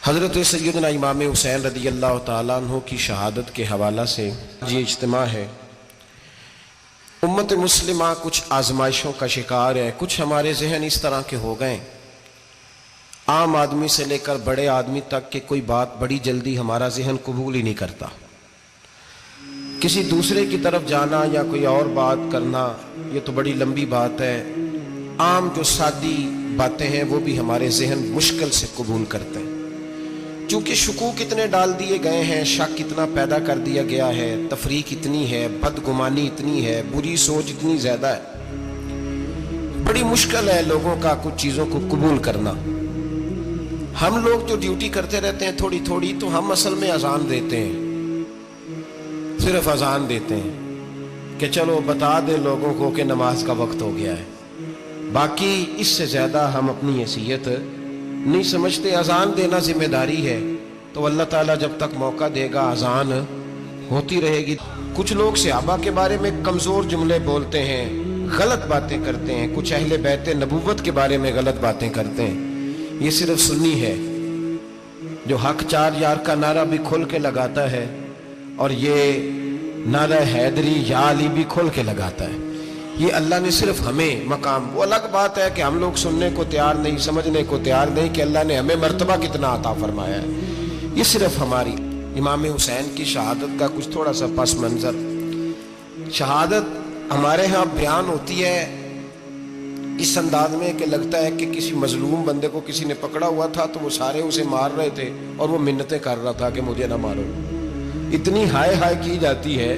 حضرت سیدنا امام حسین رضی اللہ تعالیٰ عنہ کی شہادت کے حوالہ سے یہ اجتماع ہے۔ امت مسلمہ کچھ آزمائشوں کا شکار ہے، کچھ ہمارے ذہن اس طرح کے ہو گئے، عام آدمی سے لے کر بڑے آدمی تک کہ کوئی بات بڑی جلدی ہمارا ذہن قبول ہی نہیں کرتا۔ کسی دوسرے کی طرف جانا یا کوئی اور بات کرنا یہ تو بڑی لمبی بات ہے، عام جو سادی باتیں ہیں وہ بھی ہمارے ذہن مشکل سے قبول کرتے ہیں، چونکہ شکوک اتنے ڈال دیے گئے ہیں، شک اتنا پیدا کر دیا گیا ہے، تفریق اتنی ہے، بدگمانی اتنی ہے، بری سوچ اتنی زیادہ ہے، بڑی مشکل ہے لوگوں کا کچھ چیزوں کو قبول کرنا۔ ہم لوگ جو ڈیوٹی کرتے رہتے ہیں تھوڑی تھوڑی، تو ہم اصل میں اذان دیتے ہیں، صرف اذان دیتے ہیں کہ چلو بتا دیں لوگوں کو کہ نماز کا وقت ہو گیا ہے، باقی اس سے زیادہ ہم اپنی حیثیت نہیں سمجھتے۔ اذان دینا ذمہ داری ہے، تو اللہ تعالیٰ جب تک موقع دے گا اذان ہوتی رہے گی۔ کچھ لوگ صحابہ کے بارے میں کمزور جملے بولتے ہیں، غلط باتیں کرتے ہیں، کچھ اہل بیت نبوت کے بارے میں غلط باتیں کرتے ہیں۔ یہ صرف سنی ہے جو حق چار یار کا نعرہ بھی کھول کے لگاتا ہے، اور یہ نعرہ حیدری یا علی بھی کھول کے لگاتا ہے۔ یہ اللہ نے صرف ہمیں مقام، وہ الگ بات ہے کہ ہم لوگ سننے کو تیار نہیں، سمجھنے کو تیار نہیں کہ اللہ نے ہمیں مرتبہ کتنا عطا فرمایا ہے۔ یہ صرف ہماری امام حسین کی شہادت کا کچھ تھوڑا سا پس منظر۔ شہادت ہمارے ہاں بیان ہوتی ہے اس انداز میں کہ لگتا ہے کہ کسی مظلوم بندے کو کسی نے پکڑا ہوا تھا تو وہ سارے اسے مار رہے تھے اور وہ منتیں کر رہا تھا کہ مجھے نہ مارو۔ اتنی ہائے ہائے کی جاتی ہے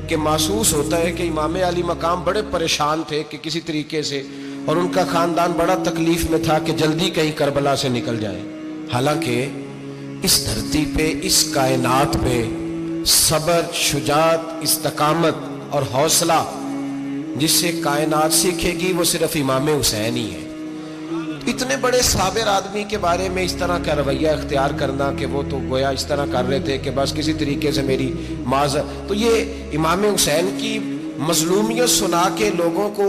کہ محسوس ہوتا ہے کہ امام علی مقام بڑے پریشان تھے کہ کسی طریقے سے، اور ان کا خاندان بڑا تکلیف میں تھا کہ جلدی کہیں کربلا سے نکل جائے۔ حالانکہ اس دھرتی پہ، اس کائنات پہ صبر، شجاعت، استقامت اور حوصلہ جس سے کائنات سیکھے گی وہ صرف امام حسین ہی ہے۔ اتنے بڑے صابر آدمی کے بارے میں اس طرح کا رویہ اختیار کرنا کہ وہ تو گویا اس طرح کر رہے تھے کہ بس کسی طریقے سے میری معذرت، تو یہ امام حسین کی مظلومیت سنا کے لوگوں کو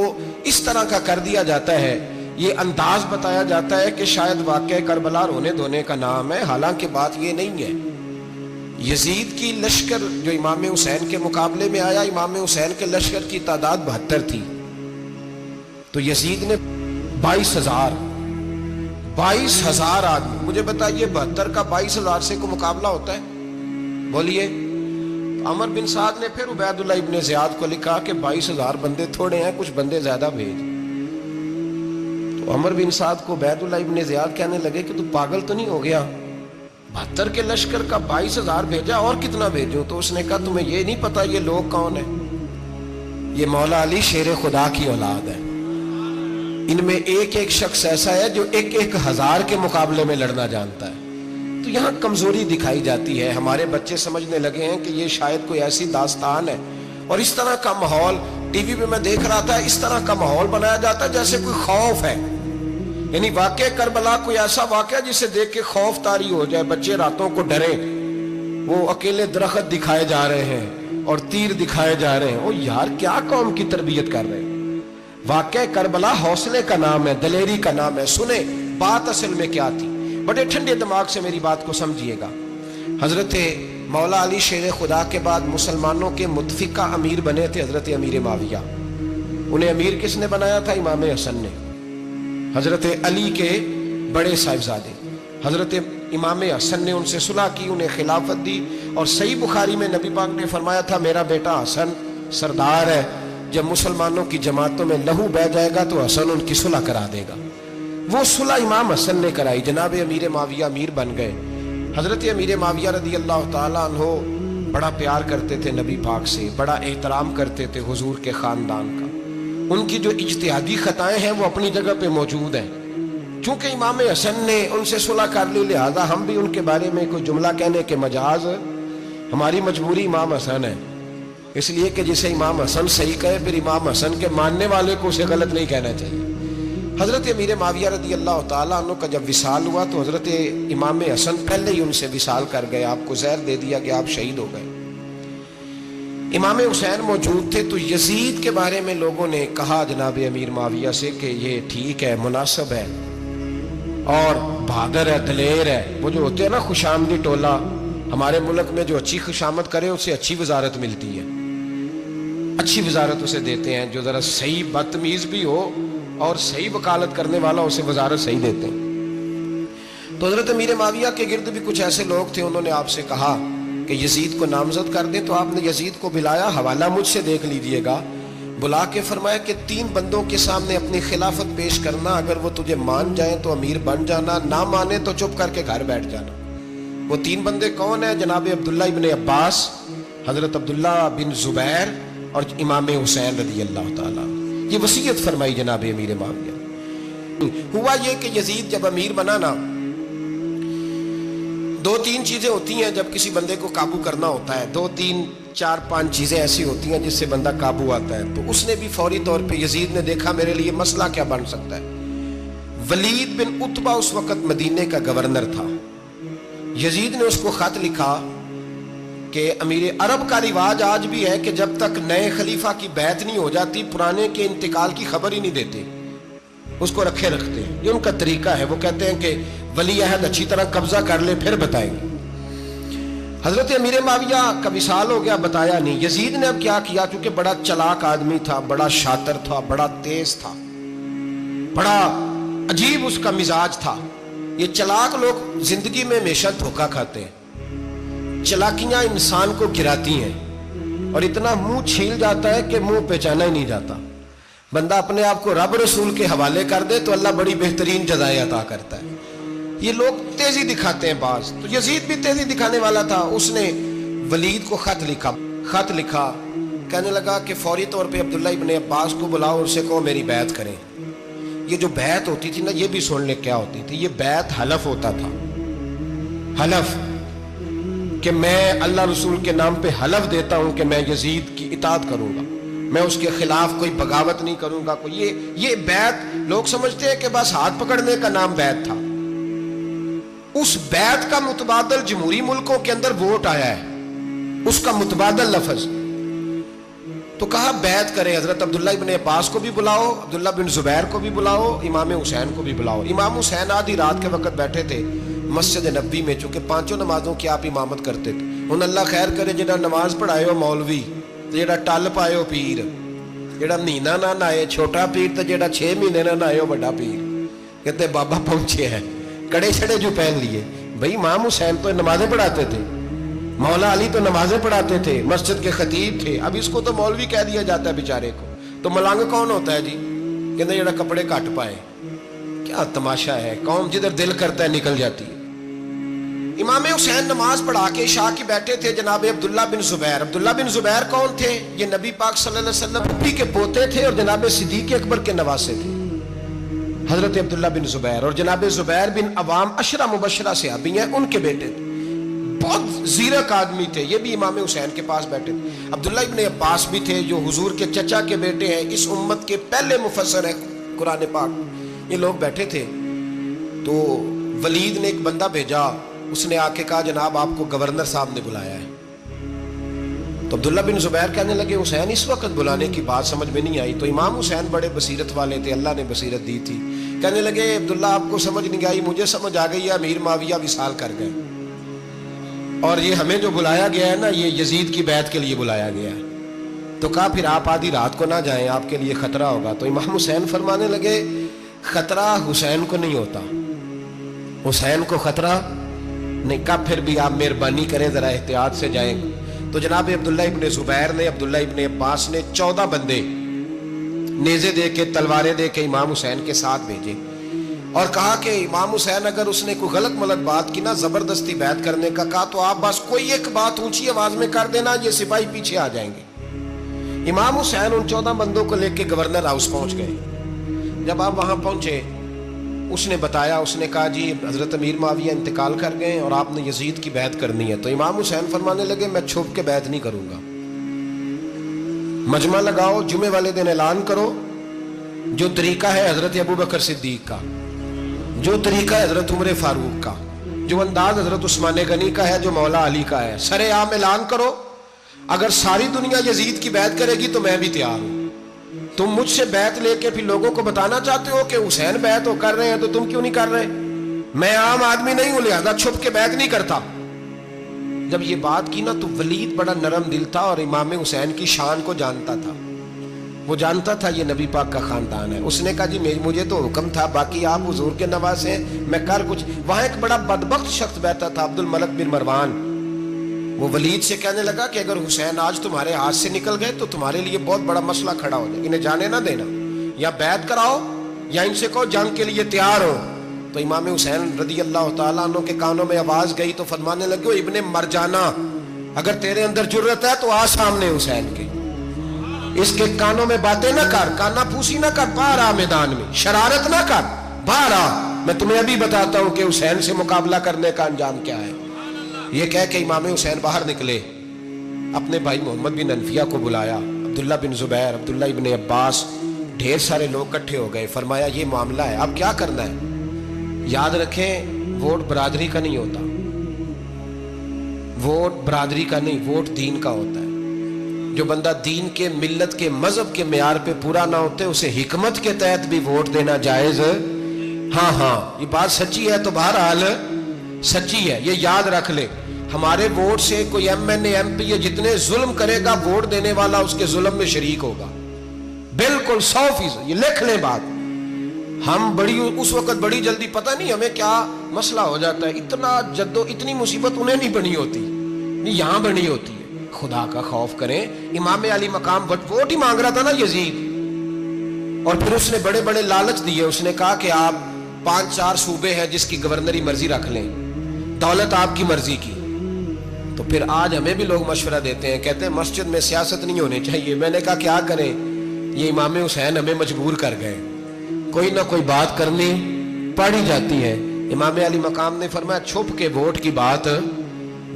اس طرح کا کر دیا جاتا ہے، یہ انداز بتایا جاتا ہے کہ شاید واقعہ کربلا رونے دھونے کا نام ہے، حالانکہ بات یہ نہیں ہے۔ یزید کی لشکر جو امام حسین کے مقابلے میں آیا، امام حسین کے لشکر کی تعداد 72 تھی، تو یزید نے 22,000 آدمی، مجھے بتائیے 72 کا 22,000 سے کو مقابلہ ہوتا ہے؟ بولیے۔ عمر بن سعد نے پھر عبید اللہ ابن زیاد کو لکھا کہ 22,000 بندے تھوڑے ہیں، کچھ بندے زیادہ بھیج۔ تو عمر بن سعد کو عبید اللہ ابن زیاد کہنے لگے کہ تو پاگل تو نہیں ہو گیا، 72 کے لشکر کا 22,000 بھیجا، اور کتنا بھیجوں؟ تو اس نے کہا تمہیں یہ نہیں پتا یہ لوگ کون ہیں؟ یہ مولا علی شیر خدا کی اولاد ہے، ان میں ایک ایک شخص ایسا ہے جو 1,000 کے مقابلے میں لڑنا جانتا ہے۔ تو یہاں کمزوری دکھائی جاتی ہے، ہمارے بچے سمجھنے لگے ہیں کہ یہ شاید کوئی ایسی داستان ہے، اور اس طرح کا ماحول ٹی وی پہ میں دیکھ رہا تھا، اس طرح کا ماحول بنایا جاتا ہے جیسے کوئی خوف ہے، یعنی واقع کربلا کوئی ایسا واقعہ جسے دیکھ کے خوف طاری ہو جائے، بچے راتوں کو ڈریں، وہ اکیلے درخت دکھائے جا رہے ہیں اور تیر دکھائے جا رہے ہیں۔ او یار کیا قوم کی تربیت کر رہے ہیں؟ واقع کربلا حوصلے کا نام ہے، دلیری کا نام ہے۔ سنیں بات اصل میں کیا تھی، بڑے ٹھنڈے دماغ سے میری بات کو سمجھیے گا۔ حضرت مولا علی شیر خدا کے بعد مسلمانوں کے متفقہ امیر بنے تھے حضرت امیر معاویہ۔ انہیں امیر کس نے بنایا تھا؟ امام حسن نے، حضرت علی کے بڑے صاحبزادے۔ حضرت امام حسن نے ان سے صلح کی، انہیں خلافت دی، اور صحیح بخاری میں نبی پاک نے فرمایا تھا میرا بیٹا حسن سردار ہے، جب مسلمانوں کی جماعتوں میں لہو بہ جائے گا تو حسن ان کی صلح کرا دے گا۔ وہ صلح امام حسن نے کرائی، جناب امیر معاویہ امیر بن گئے۔ حضرت امیر معاویہ رضی اللہ تعالیٰ عنہ بڑا پیار کرتے تھے نبی پاک سے، بڑا احترام کرتے تھے حضور کے خاندان کا۔ ان کی جو اجتہادی خطائیں ہیں وہ اپنی جگہ پہ موجود ہیں، چونکہ امام حسن نے ان سے صلح کر لی، لہذا ہم بھی ان کے بارے میں کوئی جملہ کہنے کے مجاز، ہماری مجبوری امام حسن ہے، اس لیے کہ جسے امام حسن صحیح کہے پھر امام حسن کے ماننے والے کو اسے غلط نہیں کہنا چاہیے۔ حضرت امیر معاویہ رضی اللہ تعالیٰ عنہ کا جب وصال ہوا تو حضرت امام حسن پہلے ہی ان سے وصال کر گئے، آپ کو زہر دے دیا کہ آپ شہید ہو گئے۔ امام حسین موجود تھے، تو یزید کے بارے میں لوگوں نے کہا جناب امیر معاویہ سے کہ یہ ٹھیک ہے، مناسب ہے، اور بہادر ہے، دلیر ہے. وہ جو ہوتے ہیں نا خوشامدی ٹولہ، ہمارے ملک میں جو اچھی خوشامد کرے اسے اچھی وزارت ملتی ہے، اچھی وزارت اسے دیتے ہیں. جو ذرا صحیح بدتمیز بھی ہو اور صحیح وکالت کرنے والا اسے وزارت صحیح دیتے ہیں. تو حضرت امیر معاویہ کے گرد بھی کچھ ایسے لوگ تھے، انہوں نے آپ سے کہا کہ یزید کو نامزد کر دیں. تو آپ نے یزید کو بلایا، حوالہ مجھ سے دیکھ لیجئے گا. بلا کے فرمایا کہ 3 بندوں کے سامنے اپنی خلافت پیش کرنا، اگر وہ تجھے مان جائیں تو امیر بن جانا، نہ مانے تو چپ کر کے گھر بیٹھ جانا. وہ 3 بندے کون ہیں؟ جناب عبداللہ ابن عباس، حضرت عبداللہ بن زبیر اور امام حسین رضی اللہ تعالیٰ. یہ وصیت فرمائی جناب امیر معاویہ. ہوا یہ کہ یزید جب امیر بنا نا، 2-3 چیزیں ہوتی ہیں جب کسی بندے کو قابو کرنا ہوتا ہے. 2-3-4-5 چیزیں ایسی ہوتی ہیں جس سے بندہ قابو آتا ہے. تو اس نے بھی فوری طور پہ، یزید نے دیکھا میرے لیے مسئلہ کیا بن سکتا ہے. ولید بن عتبہ اس وقت مدینے کا گورنر تھا. یزید نے اس کو خط لکھا کہ امیر عرب کا رواج آج بھی ہے کہ جب تک نئے خلیفہ کی بیعت نہیں ہو جاتی پرانے کے انتقال کی خبر ہی نہیں دیتے، اس کو رکھے رکھتے ہیں. یہ ان کا طریقہ ہے. وہ کہتے ہیں کہ ولی عہد اچھی طرح قبضہ کر لے پھر بتائیں گے. حضرت امیر معاویہ کا وصال ہو گیا، بتایا نہیں. یزید نے اب کیا کیا، چونکہ بڑا چلاک آدمی تھا، بڑا شاطر تھا، بڑا تیز تھا، بڑا عجیب اس کا مزاج تھا. یہ چلاک لوگ زندگی میں ہمیشہ دھوکہ کھاتے ہیں، چلاکیاں انسان کو گراتی ہیں اور اتنا منہ چھیل جاتا ہے کہ منہ پہچانا ہی نہیں جاتا. بندہ اپنے آپ کو رب رسول کے حوالے کر دے تو اللہ بڑی بہترین جزائیں عطا کرتا ہے. یہ لوگ تیزی دکھاتے ہیں بعض. تو یزید بھی تیزی دکھانے والا تھا. اس نے ولید کو خط لکھا، کہنے لگا کہ فوری طور پہ عبداللہ ابن عباس کو بلاؤ اور اسے کہو میری بیعت کریں. یہ جو بیعت ہوتی تھی نا، یہ بھی سن لے کیا ہوتی تھی. یہ بیعت حلف ہوتا تھا. حلف کہ میں اللہ رسول کے نام پہ حلف دیتا ہوں کہ میں یزید کی اطاعت کروں گا، میں اس کے خلاف کوئی بغاوت نہیں کروں گا. یہ بیعت لوگ سمجھتے ہیں کہ بس ہاتھ پکڑنے کا نام بیعت تھا. اس بیعت کا متبادل جمہوری ملکوں کے اندر ووٹ آیا ہے، اس کا متبادل لفظ. تو کہا بیعت کرے. حضرت عبداللہ ابن عباس کو بھی بلاؤ، عبداللہ بن زبیر کو بھی بلاؤ، امام حسین کو بھی بلاؤ. امام حسین آدھی رات کے وقت بیٹھے تھے مسجد نبی میں، چونکہ 5 نمازوں کی آپ امامت کرتے تھے. انہوں اللہ خیر کرے، جڑا نماز پڑھائے ہو مولوی، جڑا ٹل پائے ہو پیر، جڑا مہینہ نہ نہائے چھوٹا پیر، تو جڑا 6 مہینے نہ نہائے ہو بڑا پیر. کہتے بابا پہنچے ہیں، کڑے چھڑے جو پہن لیے. بھئی امام حسین تو نمازیں پڑھاتے تھے، مولا علی تو نمازیں پڑھاتے تھے، مسجد کے خطیب تھے. اب اس کو تو مولوی کہہ دیا جاتا ہے بیچارے کو. تو ملنگ کون ہوتا ہے جی؟ کہتے جڑا کپڑے کٹ پائے. کیا تماشا ہے، قوم جدھر دل کرتا ہے نکل جاتی ہے. امام حسین نماز پڑھا کے عشاء کی بیٹھے تھے. جناب عبداللہ بن زبیر. عبداللہ بن زبیر کون تھے؟ یہ نبی پاک صلی اللہ علیہ وسلم نبی کے پوتے تھے اور جناب صدیق اکبر کے نواسے تھے. حضرت عبداللہ بن زبیر اور جناب زبیر بن عوام عشرہ مبشرہ صحابی ہیں، ان کے بیٹے تھے. بہت زیرک آدمی تھے. یہ بھی امام حسین کے پاس بیٹھے تھے. عبداللہ ابن عباس بھی تھے جو حضور کے چچا کے بیٹے ہیں، اس امت کے پہلے مفسر ہیں قرآن پاک. یہ لوگ بیٹھے تھے. تو ولید نے ایک بندہ بھیجا، اس نے آ کے کہا جناب آپ کو گورنر صاحب نے بلایا ہے. تو عبداللہ بن زبیر کہنے لگے حسین اس وقت بلانے کی بات سمجھ میں نہیں آئی. تو امام حسین بڑے بصیرت والے تھے، اللہ نے بصیرت دی تھی. کہنے لگے عبداللہ آپ کو سمجھ نہیں آئی، مجھے سمجھ آ گئی ہے، امیر معاویہ وصال کر گئے اور یہ ہمیں جو بلایا گیا ہے نا، یہ یزید کی بیعت کے لیے بلایا گیا ہے. تو کہا پھر آپ آدھی رات کو نہ جائیں، آپ کے لیے خطرہ ہوگا. تو امام حسین فرمانے لگے خطرہ حسین کو نہیں ہوتا، حسین کو خطرہ نہیں. کہا پھر بھی آپ مہربانی کریں ذرا احتیاط سے جائیں. تو جناب عبداللہ ابن زبیر نے، عبداللہ ابن عباس نے 14 بندے نیزے دے کے، تلواریں دے کے امام حسین کے ساتھ بھیجے اور کہا کہ امام حسین اگر اس نے کوئی غلط ملت بات کی نا، زبردستی بیعت کرنے کا کہا، تو آپ بس کوئی ایک بات اونچی آواز میں کر دینا، یہ سپاہی پیچھے آ جائیں گے. امام حسین ان 14 بندوں کو لے کے گورنر ہاؤس پہنچ گئے. جب آپ وہاں پہنچے اس نے بتایا، اس نے کہا جی حضرت امیر معاویہ انتقال کر گئے اور آپ نے یزید کی بیعت کرنی ہے. تو امام حسین فرمانے لگے میں چھپ کے بیعت نہیں کروں گا. مجمع لگاؤ، جمعے والے دن اعلان کرو، جو طریقہ ہے حضرت ابو بکر صدیق کا، جو طریقہ ہے حضرت عمر فاروق کا، جو انداز حضرت عثمان غنی کا ہے، جو مولا علی کا ہے، سر عام اعلان کرو. اگر ساری دنیا یزید کی بیعت کرے گی تو میں بھی تیار ہوں. تم مجھ سے بیعت لے کے پھر لوگوں کو بتانا چاہتے ہو کہ حسین بیعت ہو کر رہے ہیں تو تم کیوں نہیں کر رہے؟ میں عام آدمی نہیں ہوں لہذا چھپ کے بیعت نہیں کرتا. جب یہ بات کی نا تو ولید بڑا نرم دل تھا اور امام حسین کی شان کو جانتا تھا. وہ جانتا تھا یہ نبی پاک کا خاندان ہے. اس نے کہا جی مجھے تو حکم تھا، باقی آپ حضور کے نواز ہیں، میں کر کچھ. وہاں ایک بڑا بدبخت شخص بیٹھا تھا، عبد الملک بن مروان. وہ ولید سے کہنے لگا کہ اگر حسین آج تمہارے ہاتھ سے نکل گئے تو تمہارے لیے بہت بڑا مسئلہ کھڑا ہو جائے. انہیں جانے نہ دینا، یا بیعت کراؤ یا ان سے کہو جنگ کے لیے تیار ہو. تو امام حسین رضی اللہ تعالیٰ عنہ کے کانوں میں آواز گئی تو فرمانے لگے ابن مرجانہ، اگر تیرے اندر جرت ہے تو آ سامنے حسین کے، اس کے کانوں میں باتیں نہ کر، کانا پھوسی نہ کر، باہر آ میدان میں، شرارت نہ کر، باہر آ. میں تمہیں ابھی بتاتا ہوں کہ حسین سے مقابلہ کرنے کا انجام کیا ہے. یہ کہہ کے امام حسین باہر نکلے. اپنے بھائی محمد بن انفیہ کو بلایا، عبداللہ بن زبیر، عبداللہ ابن عباس، ڈھیر سارے لوگ اکٹھے ہو گئے. فرمایا یہ معاملہ ہے، اب کیا کرنا ہے. یاد رکھیں ووٹ برادری کا نہیں ہوتا، ووٹ برادری کا نہیں، ووٹ دین کا ہوتا ہے. جو بندہ دین کے، ملت کے، مذہب کے معیار پہ پورا نہ ہوتے اسے حکمت کے تحت بھی ووٹ دینا جائز. ہاں یہ بات سچی ہے تو بہرحال سچی ہے، یہ یاد رکھ لے. ہمارے ووٹ سے کوئی ایم این اے، ایم پی اے جتنے ظلم کرے گا، ووٹ دینے والا اس کے ظلم میں شریک ہوگا، بالکل 100%. یہ لکھ لیں بات. ہم اس وقت بڑی جلدی، پتہ نہیں ہمیں کیا مسئلہ ہو جاتا ہے، اتنا اتنی مصیبت انہیں نہیں بنی ہوتی، نہیں یہاں بنی ہوتی ہے. خدا کا خوف کریں. امام علی مقام ووٹ ہی مانگ رہا تھا نا یزید، اور پھر اس نے بڑے بڑے لالچ دیے. اس نے کہا کہ آپ 5-4 صوبے ہیں جس کی گورنری مرضی رکھ لیں، دولت آپ کی مرضی کی. تو پھر آج ہمیں بھی لوگ مشورہ دیتے ہیں، کہتے ہیں مسجد میں سیاست نہیں ہونی چاہیے. میں نے کہا کیا کریں، یہ امام حسین ہمیں مجبور کر گئے، کوئی نہ کوئی بات کرنی پڑ ہی جاتی ہے. امام علی مقام نے فرمایا چھپ کے ووٹ کی بات،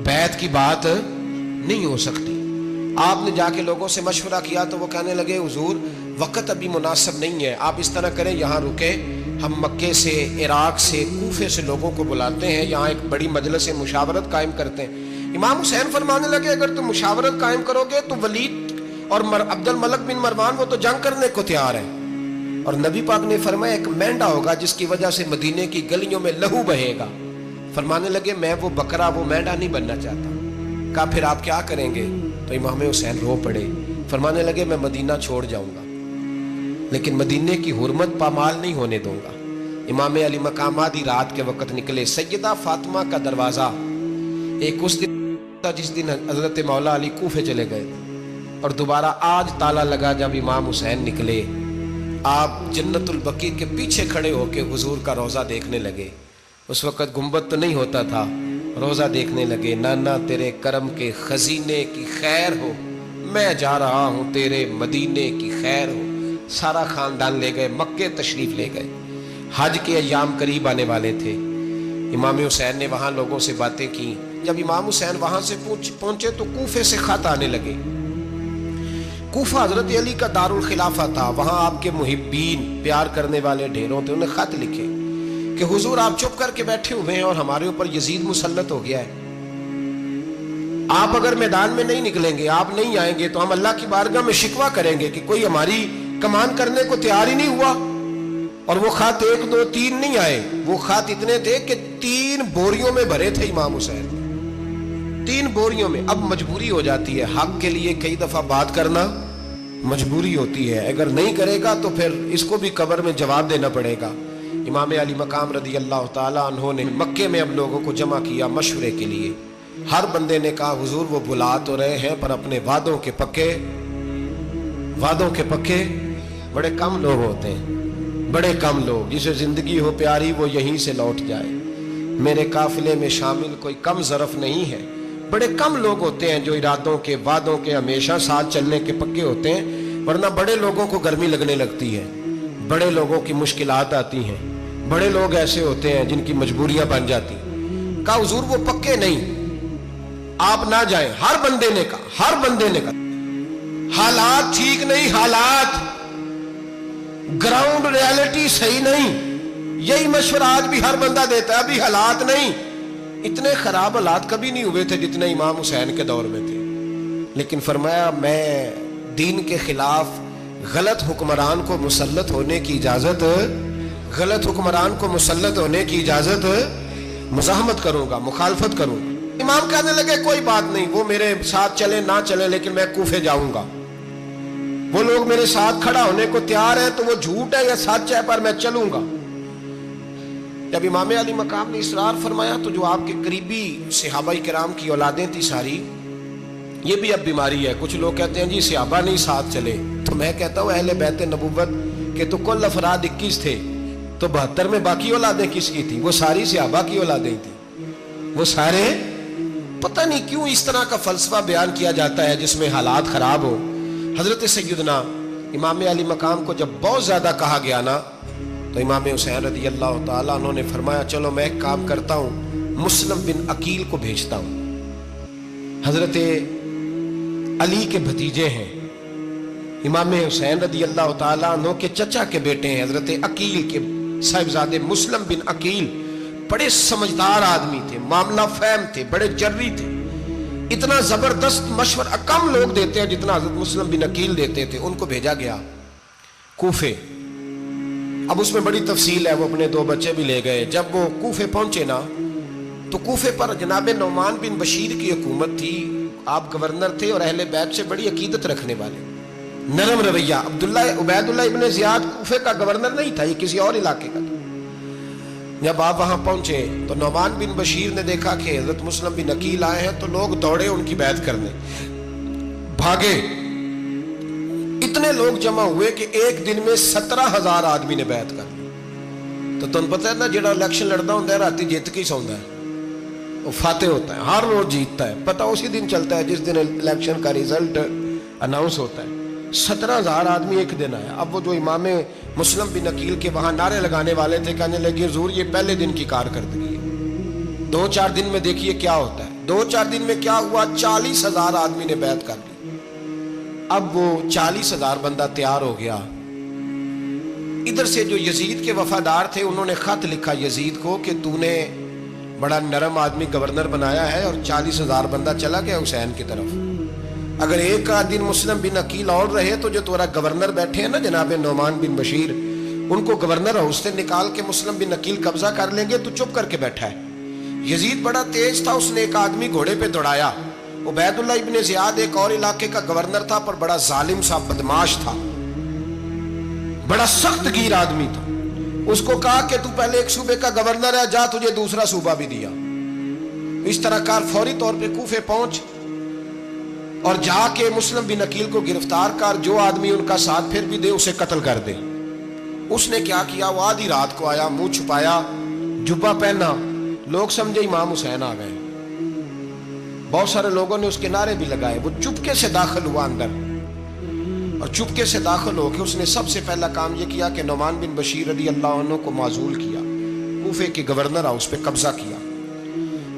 بیعت کی بات نہیں ہو سکتی. آپ نے جا کے لوگوں سے مشورہ کیا تو وہ کہنے لگے حضور وقت ابھی مناسب نہیں ہے، آپ اس طرح کریں یہاں رکے، ہم مکے سے، عراق سے، کوفے سے لوگوں کو بلاتے ہیں، یہاں ایک بڑی مجلس مشاورت قائم کرتے ہیں. امام حسین فرمانے لگے اگر تم مشاورت قائم کرو گے تو ولید اور عبد الملک بن مروان وہ تو جنگ کرنے کو تیار ہیں، اور نبی پاک نے فرمایا ایک مینڈا ہوگا جس کی وجہ سے مدینے کی گلیوں میں لہو بہے گا. فرمانے لگے میں وہ بکرا، وہ مینڈا نہیں بننا چاہتا. کہا پھر آپ کیا کریں گے؟ تو امام حسین رو پڑے. فرمانے لگے میں مدینہ چھوڑ جاؤں گا لیکن مدینے کی حرمت پامال نہیں ہونے دوں گا. امام علی مقام آدھی رات کے وقت نکلے. سیدہ فاطمہ کا دروازہ ایک اس دن تھا جس دن حضرت مولا علی کوفے چلے گئے، اور دوبارہ آج تالا لگا جب امام حسین نکلے. آپ جنت البقیع کے پیچھے کھڑے ہو کے حضور کا روضہ دیکھنے لگے. اس وقت گنبد تو نہیں ہوتا تھا، روضہ دیکھنے لگے. نانا تیرے کرم کے خزینے کی خیر ہو، میں جا رہا ہوں تیرے مدینے کی خیر ہو. سارا خاندان لے گئے، مکے تشریف لے گئے. حج کے ایام قریب آنے والے تھے. امام حسین نے وہاں لوگوں سے باتیں کی. جب امام حسین وہاں سے پہنچے تو کوفے سے خط آنے لگے. کوفہ حضرت علی کا دارالخلافہ تھا، وہاں آپ کے محبین، پیار کرنے والے ڈھیروں تھے. انہیں خط لکھے کہ حضور آپ چپ کر کے بیٹھے ہوئے ہیں اور ہمارے اوپر یزید مسلط ہو گیا ہے. آپ اگر میدان میں نہیں نکلیں گے، آپ نہیں آئیں گے تو ہم اللہ کی بارگاہ میں شکوہ کریں گے کہ کوئی ہماری کمان کرنے کو تیار ہی نہیں ہوا. اور وہ خط 1 2 3 نہیں آئے، وہ خط اتنے تھے کہ 3 بوریوں میں بھرے تھے امام حسین، 3 بوریوں میں. اب مجبوری ہو جاتی ہے، حق کے لیے کئی دفعہ بات کرنا مجبوری ہوتی ہے. اگر نہیں کرے گا تو پھر اس کو بھی قبر میں جواب دینا پڑے گا. امام علی مقام رضی اللہ تعالیٰ عنہ نے مکے میں اب لوگوں کو جمع کیا مشورے کے لیے. ہر بندے نے کہا حضور وہ بلا تو رہے ہیں پر اپنے وعدوں کے پکے بڑے کم لوگ ہوتے ہیں، بڑے کم لوگ. جسے زندگی ہو پیاری وہ یہیں سے لوٹ جائے. میرے قافلے میں شامل کوئی کم ظرف نہیں ہے. بڑے کم لوگ ہوتے ہیں جو ارادوں کے، وعدوں کے، ہمیشہ ساتھ چلنے کے پکے ہوتے ہیں. ورنہ بڑے لوگوں کو گرمی لگنے لگتی ہے، بڑے لوگوں کی مشکلات آتی ہیں، بڑے لوگ ایسے ہوتے ہیں جن کی مجبوریاں بن جاتی. کہا حضور وہ پکے نہیں، آپ نہ جائیں. ہر بندے نے کہا حالات ٹھیک نہیں، حالات گراؤنڈ ریالٹی صحیح نہیں. یہی مشورہ آج بھی ہر بندہ دیتا ہے، ابھی حالات نہیں. اتنے خراب حالات کبھی نہیں ہوئے تھے جتنے امام حسین کے دور میں تھے. لیکن فرمایا میں دین کے خلاف غلط حکمران کو مسلط ہونے کی اجازت غلط حکمران کو مسلط ہونے کی اجازت مزاحمت کروں گا، مخالفت کروں گا۔ امام کہنے لگے کوئی بات نہیں، وہ میرے ساتھ چلے نہ چلے لیکن میں کوفے جاؤں گا، وہ لوگ میرے ساتھ کھڑا ہونے کو تیار ہے تو وہ جھوٹ ہے یا سچ ہے پر میں چلوں گا۔ جب امام علی مقام نے اصرار فرمایا تو جو آپ کے قریبی صحابہ کرام کی اولادیں تھی ساری، یہ بھی اب بیماری ہے، کچھ لوگ کہتے ہیں جی صحابہ نہیں ساتھ چلے، تو میں کہتا ہوں اہل بیت نبوت کے تو کل افراد 21 تھے، تو 72 میں باقی اولادیں کس کی تھی؟ وہ ساری صحابہ کی اولادیں تھیں، وہ سارے۔ پتہ نہیں کیوں اس طرح کا فلسفہ بیان کیا جاتا ہے جس میں حالات خراب ہو۔ حضرت سیدنا امام علی مقام کو جب بہت زیادہ کہا گیا نا تو امام حسین رضی اللہ تعالیٰ انہوں نے فرمایا چلو میں ایک کام کرتا ہوں، مسلم بن عقیل کو بھیجتا ہوں، حضرت علی کے بھتیجے ہیں، امام حسین رضی اللہ تعالیٰ عنہ کے چچا کے بیٹے ہیں، حضرت عقیل کے صاحبزادے مسلم بن عقیل بڑے سمجھدار آدمی تھے، معاملہ فہم تھے، بڑے جری تھے، اتنا زبردست مشورہ کم لوگ دیتے ہیں جتنا حضرت مسلم بن عقیل دیتے تھے۔ ان کو بھیجا گیا کوفے۔ اب اس میں بڑی تفصیل ہے، وہ اپنے 2 بچے بھی لے گئے۔ جب وہ کوفے پہنچے نا تو کوفے پر جناب نعمان بن بشیر کی حکومت تھی، آپ گورنر تھے اور اہل بیت سے بڑی عقیدت رکھنے والے، نرم رویہ۔ عبید اللہ ابن زیاد کوفے کا گورنر نہیں تھا، یہ کسی اور علاقے کا تھا۔ جب آپ وہاں پہنچے تو نعمان بن بشیر نے دیکھا کہ حضرت مسلم بن عقیل آئے ہیں تو لوگ دوڑے ان کی بیعت کرنے، بھاگے، اتنے لوگ جمع ہوئے کہ ایک دن میں 17,000 آدمی نے بیعت کر لی۔ تو تمہیں پتہ ہے نا جڑا الیکشن لڑتا ہوتا ہے راتی جیت کے ہی سوندا ہے، وہ فاتح ہوتا ہے، ہر روز جیتتا ہے، پتہ اسی دن چلتا ہے جس دن الیکشن کا ریزلٹ اناؤنس ہوتا ہے۔ 17,000 آدمی ایک دن آیا۔ اب وہ جو امام مسلم بن عقیل کے وہاں نعرے لگانے والے تھے کہنے لگے حضور یہ پہلے دن کی کارکردگی ہے، 2-4 دن میں دیکھیے کیا ہوتا ہے۔ 2-4 دن میں کیا ہوا؟ 40,000 آدمی نے بیعت کر لی۔ اب وہ 40,000 بندہ تیار ہو گیا۔ ادھر سے جو یزید کے وفادار تھے انہوں نے خط لکھا یزید کو کہ تو نے بڑا نرم آدمی گورنر بنایا ہے اور 40,000 بندہ چلا گیا حسین کی طرف، اگر ایک دن مسلم بن عقیل اور رہے تو جو تمہارا گورنر بیٹھے ہیں نا جناب نعمان بن بشیر، ان کو گورنر ہاؤس سے نکال کے مسلم بن عقیل قبضہ کر لیں گے، تو چپ کر کے بیٹھا ہے۔ یزید بڑا تیز تھا، اس نے ایک آدمی گھوڑے پہ دوڑایا۔ عبید اللہ ابن زیاد ایک اور علاقے کا گورنر تھا پر بڑا ظالم سا بدماش تھا، بڑا سخت گیر آدمی تھا۔ اس کو کہا کہ تو پہلے ایک صوبے کا گورنر ہے، جا تجھے دوسرا صوبہ بھی دیا۔ اس طرح کار فوری طور پہ کوفے پہنچ اور جا کے مسلم بن عقیل کو گرفتار کر، جو آدمی ان کا ساتھ پھر بھی دے اسے قتل کر دے۔ اس نے کیا کیا؟ وہ آدھی رات کو آیا، منہ چھپایا، جبہ پہنا، لوگ سمجھے امام حسین آ گئے۔ بہت سارے لوگوں نے اس کے نعرے بھی لگائے۔ وہ چپکے سے داخل ہوا اندر، اور چپکے سے داخل ہو کے اس نے سب سے پہلا کام یہ کیا کہ نعمان بن بشیر رضی اللہ عنہ کو معزول کیا، کوفے کے گورنر ہاؤس پہ قبضہ کیا۔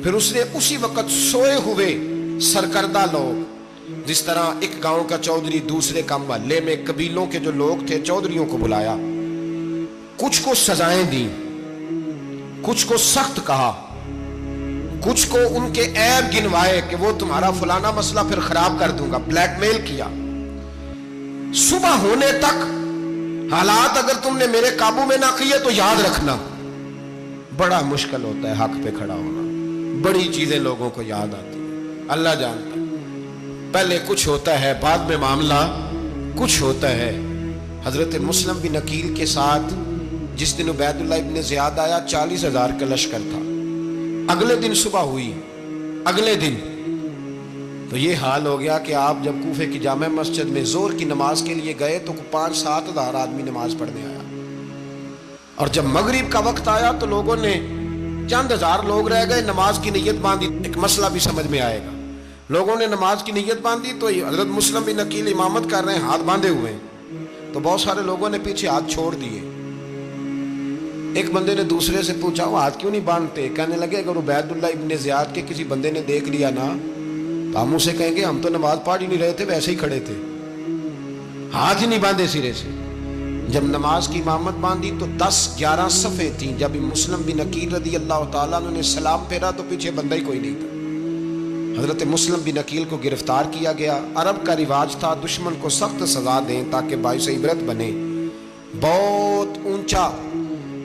پھر اس نے اسی وقت سوئے ہوئے سرکردہ لوگ، جس طرح ایک گاؤں کا چودھری دوسرے کا محلے میں قبیلوں کے جو لوگ تھے چودھریوں کو بلایا، کچھ کو سزائیں دیں، کچھ کو سخت کہا، کچھ کو ان کے عیب گنوائے کہ وہ تمہارا فلانا مسئلہ پھر خراب کر دوں گا، بلیک میل کیا۔ صبح ہونے تک حالات اگر تم نے میرے قابو میں نہ کیے تو یاد رکھنا بڑا مشکل ہوتا ہے حق پہ کھڑا ہونا، بڑی چیزیں لوگوں کو یاد آتی ہیں، اللہ جانتا ہے۔ پہلے کچھ ہوتا ہے، بعد میں معاملہ کچھ ہوتا ہے۔ حضرت مسلم بن عقیل کے ساتھ جس دن عبید اللہ ابن زیاد آیا 40,000 کا لشکر تھا۔ اگلے دن صبح ہوئی، اگلے دن تو یہ حال ہو گیا کہ آپ جب کوفے کی جامع مسجد میں ظہر کی نماز کے لیے گئے تو 5-7 ہزار آدمی نماز پڑھنے آیا، اور جب مغرب کا وقت آیا تو لوگوں نے چند ہزار لوگ رہ گئے، نماز کی نیت باندھی۔ ایک مسئلہ بھی سمجھ میں آئے گا، لوگوں نے نماز کی نیت باندھی تو حضرت مسلم بن عقیل امامت کر رہے ہیں، ہاتھ باندھے ہوئے ہیں، تو بہت سارے لوگوں نے پیچھے ہاتھ چھوڑ دیے۔ ایک بندے نے دوسرے سے پوچھا وہ ہاتھ کیوں نہیں باندھتے؟ کہنے لگے اگر عبید اللہ ابن زیاد کے کسی بندے نے دیکھ لیا نا تو ہم اسے کہیں گے ہم تو نماز پڑھ ہی نہیں رہے تھے، ویسے ہی کھڑے تھے، ہاتھ ہی نہیں باندھے سرے سے۔ جب نماز کی امامت باندھی تو 10-11 صفیں تھیں۔ جب مسلم بن عقیل رضی اللہ تعالیٰ عنہ نے سلام پھیرا تو پیچھے بندہ ہی کوئی نہیں تھا۔ حضرت مسلم بن عقیل کو گرفتار کیا گیا۔ عرب کا رواج تھا دشمن کو سخت سزا دیں تاکہ باعث عبرت بنے۔ بہت اونچا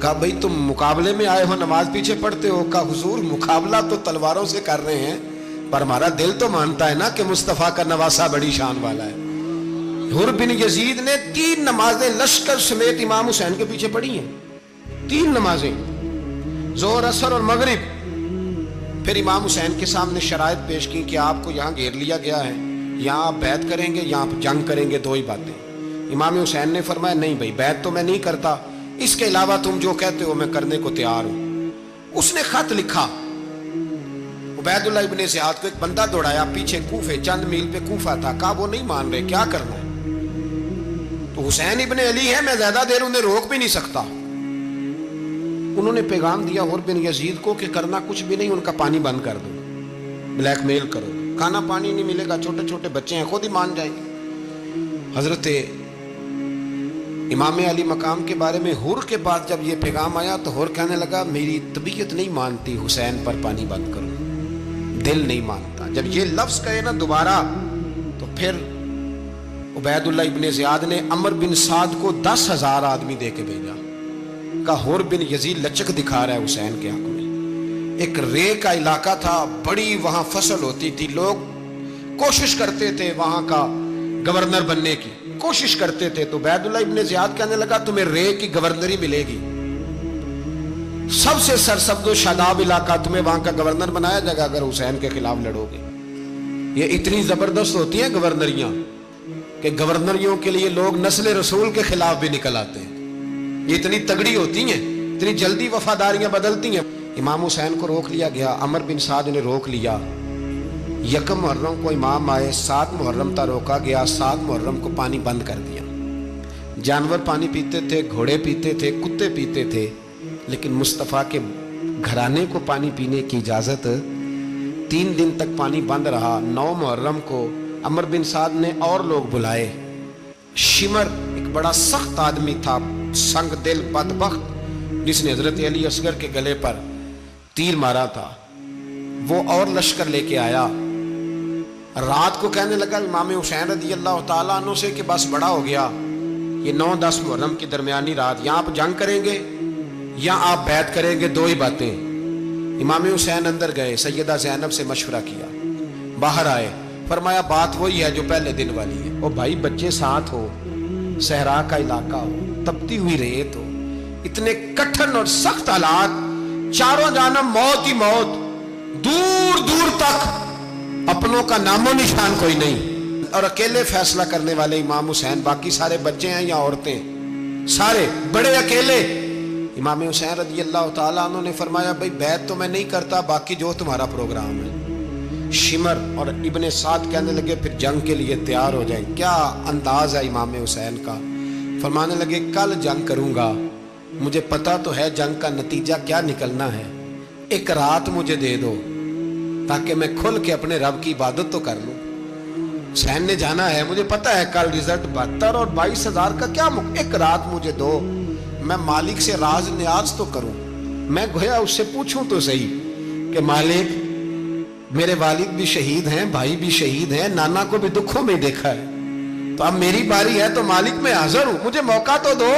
کہا بھئی تم مقابلے میں آئے ہو نماز پیچھے پڑھتے ہو؟ کہا حضور مقابلہ تو تلواروں سے کر رہے ہیں پر ہمارا دل تو مانتا ہے نا کہ مصطفیٰ کا نواسہ بڑی شان والا ہے۔ حر بن یزید نے 3 نمازیں لشکر سمیت امام حسین کے پیچھے پڑھی ہیں، 3 نمازیں، ظہر عصر اور مغرب۔ پھر امام حسین کے سامنے شرائط پیش کی کہ آپ کو یہاں گھیر لیا گیا ہے، یہاں آپ بیعت کریں گے یا آپ جنگ کریں گے، 2 ہی باتیں۔ امام حسین نے فرمایا نہیں بھائی بیعت تو میں نہیں کرتا، اس کے علاوہ تم جو کہتے ہو میں کرنے کو تیار ہوں۔ اس نے خط لکھا، عبید اللہ ابن زیاد کو ایک بندہ دوڑایا پیچھے کوفے، چند میل پہ کوفہ تھا، کہا وہ نہیں مان رہے، کیا کرنا ہے؟ تو حسین ابن علی ہے، میں زیادہ دیر انہیں روک بھی نہیں سکتا۔ انہوں نے پیغام دیا حر بن یزید کو کہ کرنا کچھ بھی نہیں، ان کا پانی بند کر دو، بلیک میل کرو، کھانا پانی نہیں ملے گا، چھوٹے چھوٹے بچے ہیں، خود ہی مان جائیں گے۔ حضرت امام علی مقام کے بارے میں حر کے پاس جب یہ پیغام آیا تو حر کہنے لگا میری طبیعت نہیں مانتی حسین پر پانی بند کرو، دل نہیں مانتا۔ جب یہ لفظ کہے نا دوبارہ تو پھر عبید اللہ ابن زیاد نے عمر بن سعد کو 10,000 آدمی دے کے بھیجا، کہا حر بن یزید لچک دکھا رہا ہے حسین کے حق میں۔ ایک رے کا علاقہ تھا، بڑی وہاں فصل ہوتی تھی، لوگ کوشش کرتے تھے وہاں کا گورنر بننے کی، کوشش کرتے تھے۔ تو عبید اللہ ابن زیاد کہنے لگا تمہیں رے کی گورنری ملے گی، سب سے سرسبز و شاداب علاقہ، تمہیں وہاں کا گورنر بنایا جائے گا اگر حسین کے خلاف لڑو گے۔ یہ اتنی زبردست ہوتی ہیں گورنریاں کہ گورنریوں کے لیے لوگ نسل رسول کے خلاف بھی نکل آتے ہیں، یہ اتنی تگڑی ہوتی ہیں، اتنی جلدی وفاداریاں بدلتی ہیں۔ امام حسین کو روک لیا گیا، عمر بن سعد نے روک لیا۔ 1 محرم کو امام آئے، 7 محرم تا روکا گیا، 7 محرم کو پانی بند کر دیا۔ جانور پانی پیتے تھے، گھوڑے پیتے تھے، کتے پیتے تھے، لیکن مصطفیٰ کے گھرانے کو پانی پینے کی اجازت 3 دن تک پانی بند رہا۔ 9 محرم کو عمر بن سعد نے اور لوگ بلائے۔ شمر ایک بڑا سخت آدمی تھا، سنگ دل بدبخت، جس نے حضرت علی اصغر کے گلے پر تیر مارا تھا، وہ اور لشکر لے کے آیا۔ رات کو کہنے لگا امام حسین رضی اللہ تعالیٰ عنہ سے کہ بس بڑا ہو گیا، یہ 9-10 محرم کی درمیانی رات، یا آپ جنگ کریں گے یا آپ بیعت کریں گے، 2 ہی باتیں۔ امام حسین اندر گئے، سیدہ زینب سے مشورہ کیا، باہر آئے، فرمایا بات وہی ہے جو پہلے دن والی ہے۔ او بھائی بچے ساتھ ہو، صحرا کا علاقہ ہو، تپتی ہوئی ریت ہو، اتنے کٹھن اور سخت حالات، چاروں جانب موت ہی موت، دور دور تک اپنوں کا نام و نشان کوئی نہیں، اور اکیلے فیصلہ کرنے والے امام حسین، باقی سارے بچے ہیں یا عورتیں، سارے بڑے اکیلے۔ امام حسین رضی اللہ تعالیٰ عنہ نے فرمایا بھائی بیعت تو میں نہیں کرتا، باقی جو تمہارا پروگرام ہے۔ شمر اور ابن سعد کہنے لگے پھر جنگ کے لیے تیار ہو جائیں۔ کیا انداز ہے امام حسین کا، فرمانے لگے کل جنگ کروں گا، مجھے پتا تو ہے جنگ کا نتیجہ کیا نکلنا ہے، 1 رات مجھے دے دو تاکہ میں کھل کے اپنے رب کی عبادت تو کر لوں۔ حسین نے جانا ہے، مجھے پتا ہے کل رزلٹ 72 اور 22,000 کا کیا 1 رات مجھے دو، میں مالک سے راز نیاز تو کروں، میں گویا اس سے پوچھوں تو صحیح کہ مالک میرے والد بھی شہید ہیں، بھائی بھی شہید ہیں، نانا کو بھی دکھوں میں دیکھا ہے، تو اب میری باری ہے تو مالک میں حاضر ہوں، مجھے موقع تو دو،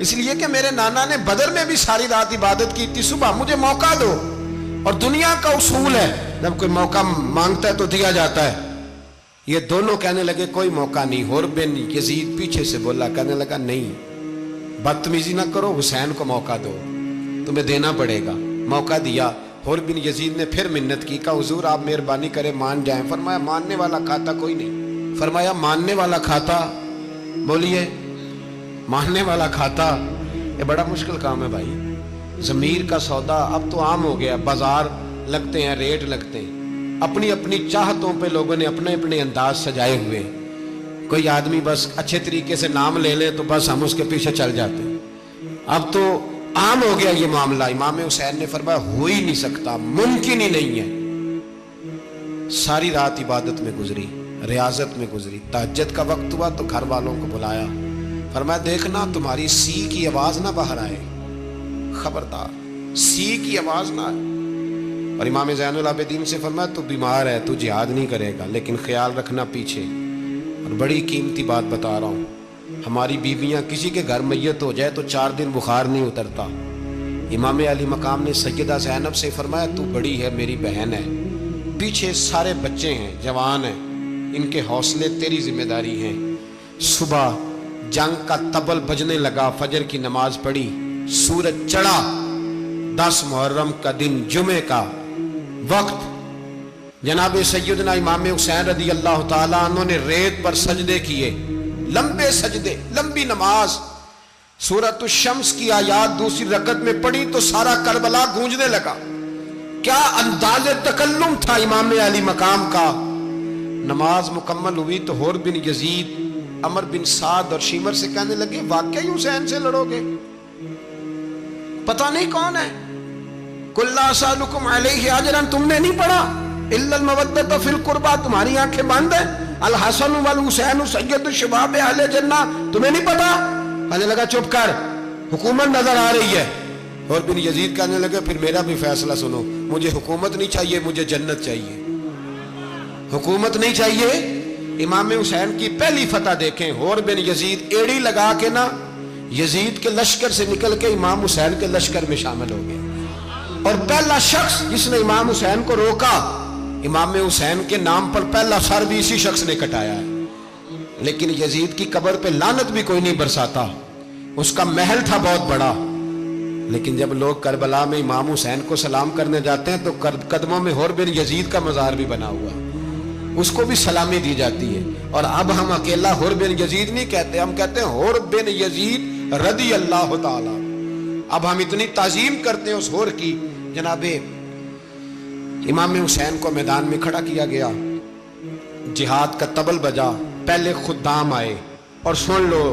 اس لیے کہ میرے نانا نے بدر میں بھی ساری رات عبادت کی تھی، صبح مجھے موقع دو۔ اور دنیا کا اصول ہے جب کوئی موقع مانگتا ہے تو دیا جاتا ہے۔ یہ دونوں کہنے لگے کوئی موقع نہیں۔ حر بن یزید پیچھے سے بولا، کہنے لگا نہیں، بدتمیزی نہ کرو، حسین کو موقع دو، تمہیں دینا پڑے گا۔ موقع دیا۔ حر بن یزید نے پھر منت کی، کہا حضور آپ مہربانی کریں مان جائیں۔ فرمایا ماننے والا کھاتا کوئی نہیں۔ فرمایا ماننے والا کھاتا، بولیے ماننے والا کھاتا، یہ بڑا مشکل کام ہے بھائی۔ ضمیر کا سودا اب تو عام ہو گیا، بازار لگتے ہیں، ریٹ لگتے ہیں، اپنی اپنی چاہتوں پہ لوگوں نے اپنے اپنے انداز سجائے ہوئے۔ کوئی آدمی بس اچھے طریقے سے نام لے لے تو بس ہم اس کے پیچھے چل جاتے ہیں، اب تو عام ہو گیا یہ معاملہ۔ امام حسین نے فرمایا ہو ہی نہیں سکتا، ممکن ہی نہیں ہے۔ ساری رات عبادت میں گزری، ریاضت میں گزری، تہجد کا وقت ہوا تو گھر والوں کو بلایا، فرمایا دیکھنا تمہاری سی کی آواز نہ باہر آئے، خبردار سی کی آواز نہ آئے۔ اور امام زین العابدین سے فرمایا تو بیمار ہے، تو جہاد نہیں کرے گا، لیکن خیال رکھنا پیچھے۔ اور بڑی قیمتی بات بتا رہا ہوں، ہماری بیویاں کسی کے گھر میت ہو جائے تو 4 دن بخار نہیں اترتا، امام علی مقام نے سیدہ زینب سے فرمایا تو بڑی ہے، میری بہن ہے، پیچھے سارے بچے ہیں، جوان ہیں، ان کے حوصلے تیری ذمہ داری ہیں۔ صبح جنگ کا طبل بجنے لگا، فجر کی نماز پڑھی، سورج چڑھا، 10 محرم کا دن، جمعے کا وقت، جناب سیدنا امام حسین رضی اللہ تعالیٰ عنہ نے ریت پر سجدے کیے، لمبے سجدے، لمبی نماز، سورۃ الشمس کی آیات دوسری رکعت میں پڑھی تو سارا کربلا گونجنے لگا۔ کیا انداز تکلم تھا امام علی مقام کا۔ نماز مکمل ہوئی تو حور بن یزید، عمر بن سعد اور شیمر سے کہنے لگے واقعی حسین سے لڑو گے؟ پتہ نہیں کون ہے۔ قل لا اسألکم علیہ اجرا، تم نے نہیں پڑھا؟ الا المودۃ فی القربى، تمہاری آنکھیں بند ہیں۔ الحسن والحسین سید الشباب اہل جنہ، تمہیں نہیں پتا؟ کہنے لگا چپ کر، حکومت نظر آ رہی ہے۔ اور بن یزید کہنے لگے پھر میرا بھی فیصلہ سنو، مجھے حکومت نہیں چاہیے، مجھے جنت چاہیے۔ حکومت نہیں چاہیے۔ امام حسین کی پہلی فتح دیکھیں، اور بن یزید ایڑی لگا کے نا یزید کے لشکر سے نکل کے امام حسین کے لشکر میں شامل ہو گئے، اور پہلا شخص جس نے امام حسین کو روکا، امام حسین کے نام پر پہلا سر بھی اسی شخص نے کٹایا ہے۔ لیکن یزید کی قبر پہ لعنت بھی کوئی نہیں برساتا، اس کا محل تھا بہت بڑا، لیکن جب لوگ کربلا میں امام حسین کو سلام کرنے جاتے ہیں تو قدموں میں حور بن یزید کا مزار بھی بنا ہوا ہے، اس کو بھی سلامی دی جاتی ہے۔ اور اب ہم اکیلا حور بن یزید نہیں کہتے، ہم کہتے ہیں حور بن یزید رضی اللہ تعالی۔ اب ہم اتنی تعظیم کرتے ہیں اس حور کی۔ جناب امام حسین کو میدان میں کھڑا کیا گیا، جہاد کا طبل بجا، پہلے خدام آئے، اور سن لو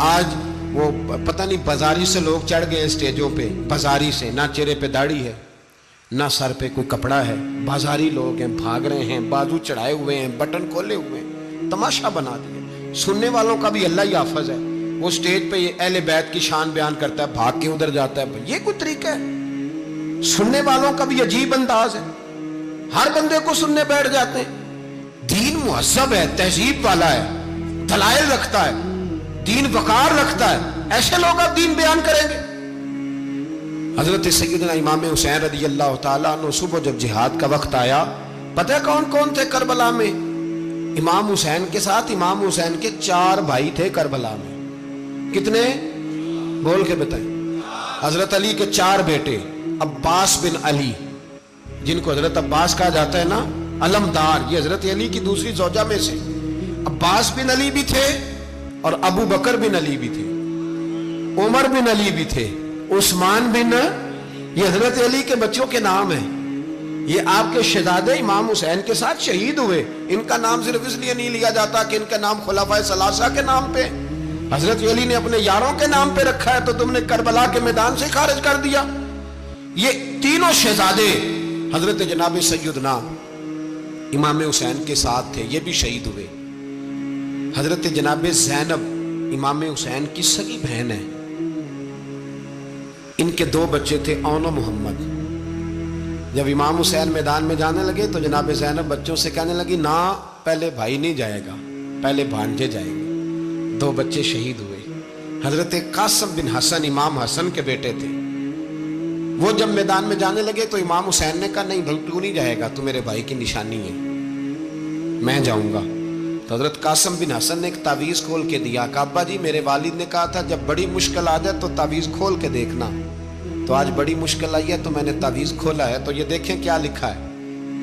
آج وہ پتہ نہیں بازاری سے لوگ چڑھ گئے اسٹیجوں پہ، بازاری سے، نہ چہرے پہ داڑھی ہے، نہ سر پہ کوئی کپڑا ہے، بازاری لوگ ہیں، بھاگ رہے ہیں، بازو چڑھائے ہوئے ہیں، بٹن کھولے ہوئے ہیں، تماشا بنا دیا۔ سننے والوں کا بھی اللہ ہی حافظ ہے، وہ اسٹیج پہ یہ اہل بیت کی شان بیان کرتا ہے، بھاگ کے ادھر جاتا ہے، یہ کوئی طریقہ ہے؟ سننے والوں کا بھی عجیب انداز ہے، ہر بندے کو سننے بیٹھ جاتے ہیں۔ دین مہذب ہے، تہذیب والا ہے، دلائل رکھتا ہے، دین وقار رکھتا ہے، ایسے لوگ اب دین بیان کریں گے؟ حضرت سیدنا امام حسین رضی اللہ تعالیٰ عنہ صبح جب جہاد کا وقت آیا، پتہ ہے کون کون تھے کربلا میں؟ امام حسین کے ساتھ امام حسین کے 4 بھائی تھے کربلا میں۔ کتنے؟ بول کے بتائیں۔ حضرت علی کے 4 بیٹے، عباس بن علی، جن کو حضرت عباس کہا جاتا ہے نا، علمدار، یہ حضرت علی کی دوسری زوجہ میں سے عباس بن علی بھی تھے، اور ابو بکر بن علی بھی تھے، عمر بن علی بھی تھے، عثمان بن، یہ حضرت علی کے بچوں کے نام ہیں۔ یہ آپ کے شہزادے امام حسین کے ساتھ شہید ہوئے، ان کا نام صرف اس لیے نہیں لیا جاتا کہ ان کا نام خلفائے ثلاثہ کے نام پہ، حضرت علی نے اپنے یاروں کے نام پہ رکھا ہے، تو تم نے کربلا کے میدان سے خارج کر دیا۔ یہ تینوں شہزادے حضرت جناب سیدنا امام حسین کے ساتھ تھے، یہ بھی شہید ہوئے۔ حضرت جناب زینب امام حسین کی سگی بہن ہے، ان کے 2 بچے تھے، اون و محمد۔ جب امام حسین میدان میں جانے لگے تو جناب زینب بچوں سے کہنے لگی نہ، پہلے بھائی نہیں جائے گا، پہلے بھانجے جائیں گے۔ 2 بچے شہید ہوئے۔ حضرت قاسم بن حسن امام حسن کے بیٹے تھے، وہ جب میدان میں جانے لگے تو امام حسین نے کہا نہیں بھائی تو نہیں جائے گا، تو میرے بھائی کی نشانی ہے، میں جاؤں گا۔ تو حضرت قاسم بن حسن نے ایک تعویذ کھول کے دیا، کہ ابا جی میرے والد نے کہا تھا جب بڑی مشکل آ جائے تو تعویذ کھول کے دیکھنا، تو آج بڑی مشکل آئی ہے تو میں نے تعویذ کھولا ہے، تو یہ دیکھیں کیا لکھا ہے،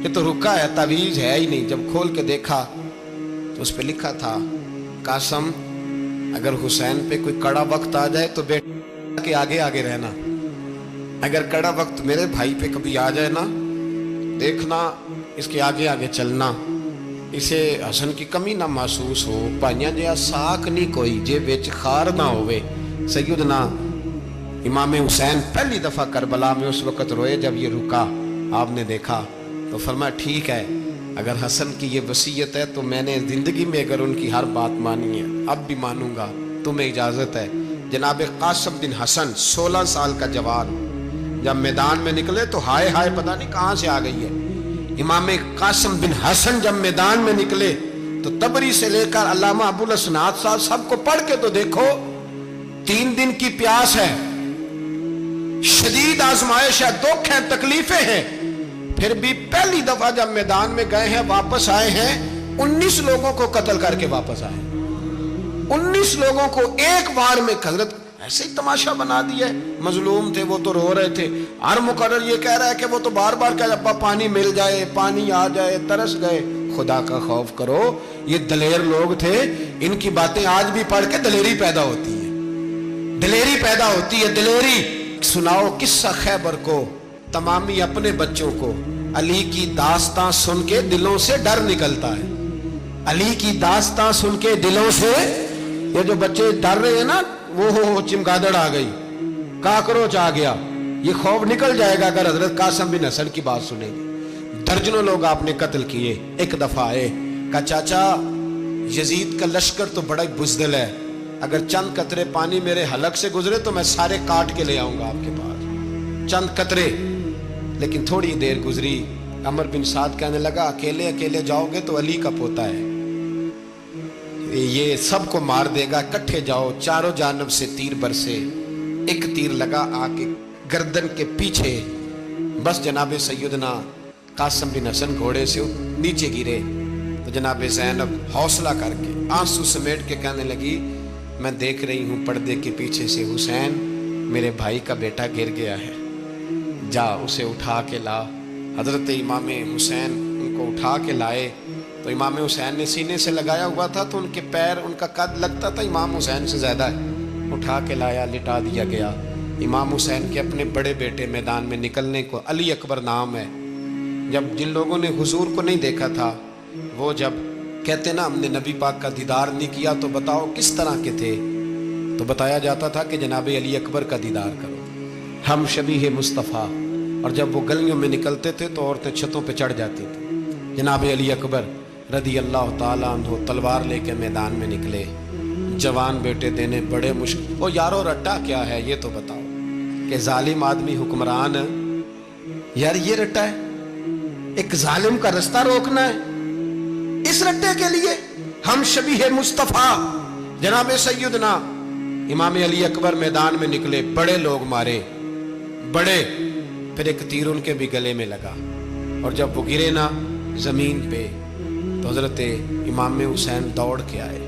یہ تو رکا ہے، تعویذ ہے ہی نہیں۔ جب کھول کے دیکھا تو اس پہ لکھا تھا قاسم اگر حسین پہ کوئی کڑا وقت آ جائے تو بیٹا کے آگے آگے رہنا، اگر کڑا وقت میرے بھائی پہ کبھی آ جائے نا، دیکھنا اس کے آگے آگے چلنا، اسے حسن کی کمی نہ محسوس ہو، پائیاں جہاں ساکھ نہیں کوئی جے وچ خار نہ ہوئے۔ سیدنا امام حسین پہلی دفعہ کربلا میں اس وقت روئے جب یہ رکا، آپ نے دیکھا تو فرمایا ٹھیک ہے، اگر حسن کی یہ وصیت ہے تو میں نے زندگی میں اگر ان کی ہر بات مانی ہے اب بھی مانوں گا، تمہیں اجازت ہے۔ جناب قاسم بن حسن 16 سال کا جوان جب میدان میں نکلے تو ہائے ہائے پتہ نہیں کہاں سے آ گئی ہے۔ امام قاسم بن حسن جب میدان میں نکلے تو تبری سے لے کر علامہ ابو الاسناد صاحب سب کو پڑھ کے تو دیکھو، 3 دن کی پیاس ہے، شدید آزمائش ہے، دکھ ہیں، تکلیفیں ہیں، پھر بھی پہلی دفعہ جب میدان میں گئے ہیں واپس آئے ہیں 19 لوگوں کو قتل کر کے واپس آئے، 19 لوگوں کو ایک بار میں حضرت ایسے ہی تماشا بنا دیا ہے۔ مظلوم تھے وہ تو رو رہے تھے، ہر مقرر یہ کہہ رہا ہے کہ وہ تو بار بار کہ ابا پانی مل جائے، پانی آ جائے، ترس گئے۔ خدا کا خوف کرو، یہ دلیر لوگ تھے، ان کی باتیں آج بھی پڑھ کے دلیری پیدا ہوتی ہے، دلیری پیدا ہوتی ہے، دلیری۔ سناؤ قصہ خیبر کو، تمامی اپنے بچوں کو علی کی داستان سن کے دلوں سے ڈر نکلتا ہے، علی کی داستان سن کے دلوں سے یہ جو بچے ڈر رہے ہیں نا، وہ چمگادڑ آ گئی، کاکروچ آ گیا، یہ خوف نکل جائے گا اگر حضرت قاسم بن حسن کی بات سنیں گے۔ درجنوں لوگ آپ نے قتل کیے، ایک دفعہ آئے، کہا چاچا یزید کا لشکر تو بڑا بزدل ہے، اگر چند قطرے پانی میرے حلق سے گزرے تو میں سارے کاٹ کے لے آؤں گا آپ کے پاس، چند قطرے۔ لیکن تھوڑی دیر گزری، عمر بن سعد کہنے لگا اکیلے اکیلے جاؤ گے تو علی کا پوتا ہے، یہ سب کو مار دے گا، کٹھے جاؤ۔ چاروں جانب سے تیر برسے، ایک تیر لگا آ کے گردن کے پیچھے، بس جناب سیدنا قاسم بن حسن گھوڑے سے نیچے گرے تو جناب زینب حوصلہ کر کے آنسو سمیٹ کے کہنے لگی میں دیکھ رہی ہوں پردے کے پیچھے سے حسین میرے بھائی کا بیٹا گر گیا ہے، جا اسے اٹھا کے لا۔ حضرت امام حسین ان کو اٹھا کے لائے تو امام حسین نے سینے سے لگایا ہوا تھا تو ان کے پیر، ان کا قد لگتا تھا امام حسین سے زیادہ ہے، اٹھا کے لایا، لٹا دیا گیا۔ امام حسین کے اپنے بڑے بیٹے میدان میں نکلنے کو، علی اکبر نام ہے، جب جن لوگوں نے حضور کو نہیں دیکھا تھا وہ جب کہتے نا ہم نے نبی پاک کا دیدار نہیں کیا تو بتاؤ کس طرح کے تھے، تو بتایا جاتا تھا کہ جناب علی اکبر کا دیدار کرو، ہم شبیہ مصطفیٰ۔ اور جب وہ گلیوں میں نکلتے تھے تو عورتیں چھتوں پہ چڑھ جاتی تھیں۔ جناب علی اکبر رضی اللہ تعالیٰ عنہ تلوار لے کے میدان میں نکلے، جوان بیٹے دینے بڑے مشکل۔ وہ یارو رٹا کیا ہے یہ تو بتاؤ، کہ ظالم آدمی حکمران، یار یہ رٹا ہے، ایک ظالم کا رستہ روکنا ہے، اس رٹے کے لیے ہم شبیہ مصطفیٰ۔ جناب سیدنا امام علی اکبر میدان میں نکلے، بڑے لوگ مارے، بڑے، پھر ایک تیر ان کے بھی گلے میں لگا، اور جب وہ گرے نا زمین پہ تو حضرت امام حسین دوڑ کے آئے،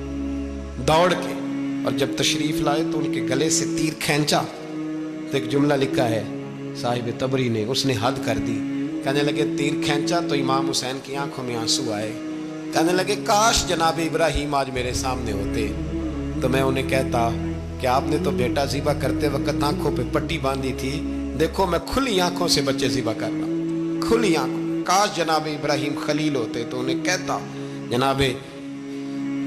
دوڑ کے، اور جب تشریف لائے تو ان کے گلے سے تیر کھینچا تو ایک جملہ لکھا ہے صاحب تبری نے، اس نے حد کر دی، کہنے لگے تیر کھینچا تو امام حسین کی آنکھوں میں آنسو آئے، کہنے لگے کاش جناب ابراہیم آج میرے سامنے ہوتے تو میں انہیں کہتا کہ آپ نے تو بیٹا ذبح کرتے وقت آنکھوں پہ پٹی باندھی تھی، دیکھو میں کھلی آنکھوں سے بچے ذبح کر رہا ہوں، کھلی آنکھوں، کاش جناب ابراہیم خلیل ہوتے تو انہیں کہتا۔ جناب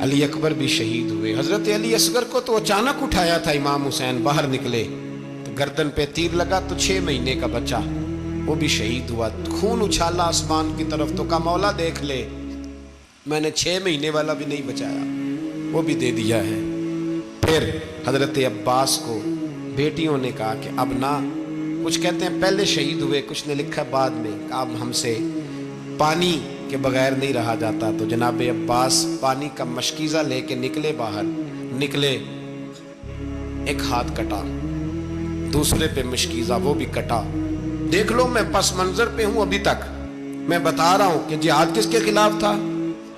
علی اکبر بھی شہید ہوئے۔ حضرت علی اصغر کو تو اچانک اٹھایا تھا امام حسین، باہر نکلے تو گردن پہ تیر لگا تو 6 مہینے کا بچہ وہ بھی شہید ہوا، خون اچھالا آسمان کی طرف تو کہا مولا دیکھ لے میں نے 6 مہینے والا بھی نہیں بچایا، وہ بھی دے دیا ہے۔ پھر حضرت عباس کو بیٹیوں نے کہا کہ اب نہ، کچھ کہتے ہیں پہلے شہید ہوئے، کچھ نے لکھا بعد میں، اب ہم سے پانی کے بغیر نہیں رہا جاتا، تو جناب عباس پانی کا مشکیزہ لے کے نکلے، باہر نکلے، ایک ہاتھ کٹا، دوسرے پہ مشکیزہ وہ بھی کٹا۔ دیکھ لو میں پس منظر پہ ہوں ابھی تک، میں بتا رہا ہوں کہ جہاد کس کے خلاف تھا؟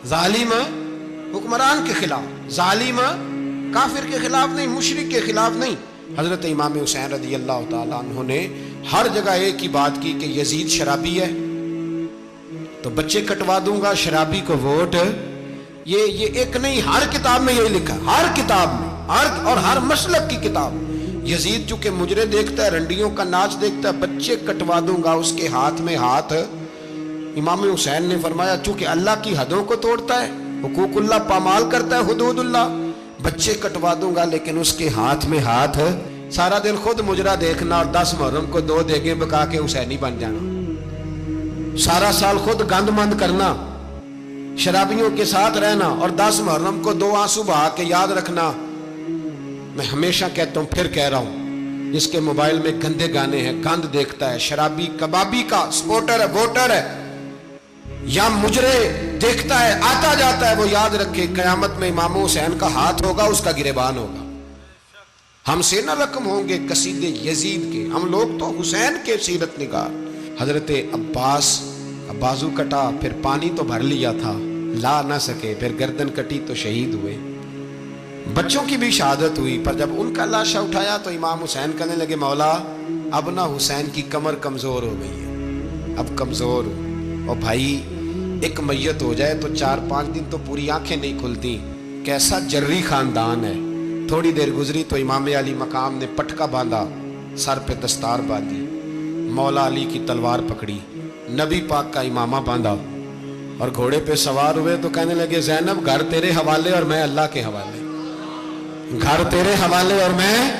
ظالم حکمران کے خلاف، ظالم کافر کے خلاف نہیں، مشرک کے خلاف نہیں۔ حضرت امام حسین رضی اللہ تعالیٰ عنہ نے ہر جگہ ایک ہی بات کی کہ یزید شرابی ہے تو بچے کٹوا دوں گا، شرابی کو ووٹ، یہ ایک نہیں، ہر کتاب میں یہی لکھا، ہر کتاب میں، اور ہر مسلک کی کتاب۔ یزید چونکہ مجرے دیکھتا ہے، رنڈیوں کا ناچ دیکھتا ہے، بچے کٹوا دوں گا اس کے ہاتھ میں ہاتھ۔ امام حسین نے فرمایا چونکہ اللہ کی حدوں کو توڑتا ہے، حقوق اللہ پامال کرتا ہے، حدود اللہ، بچے کٹوا دوں گا لیکن اس کے ہاتھ میں ہاتھ۔ سارا دن خود مجرا دیکھنا اور 10 محرم کو 2 دیگیں پکا کے حسینی بن جانا، سارا سال خود گند مند کرنا، شرابیوں کے ساتھ رہنا، اور 10 محرم کو 2 آنسو بہا کے یاد رکھنا۔ میں ہمیشہ کہتا ہوں، پھر کہہ رہا ہوں، جس کے موبائل میں گندے گانے ہیں، گند دیکھتا ہے، شرابی کبابی کا سپورٹر ہے، ووٹر ہے، یا مجرے دیکھتا ہے آتا جاتا ہے، وہ یاد رکھے قیامت میں امام حسین کا ہاتھ ہوگا، اس کا گریبان ہوگا۔ ہم سے نہ رقم ہوں گے قصیدے یزید کے، ہم لوگ تو حسین کے سیرت نگار۔ حضرت عباس کا بازو کٹا، پھر پانی تو بھر لیا تھا، لا نہ سکے، پھر گردن کٹی تو شہید ہوئے۔ بچوں کی بھی شہادت ہوئی، پر جب ان کا لاشا اٹھایا تو امام حسین کہنے لگے مولا اب نہ حسین کی کمر کمزور ہو گئی ہے، اب کمزور ہو، اور بھائی ایک میت ہو جائے تو 4-5 دن تو پوری آنکھیں نہیں کھلتی، کیسا جری خاندان ہے۔ تھوڑی دیر گزری تو امام علی مقام نے پٹکا باندھا، سر پہ دستار باندھی، مولا علی کی تلوار پکڑی، نبی پاک کا امامہ باندھا اور گھوڑے پہ سوار ہوئے تو کہنے لگے زینب گھر تیرے حوالے اور میں اللہ کے حوالے، گھر تیرے حوالے اور میں،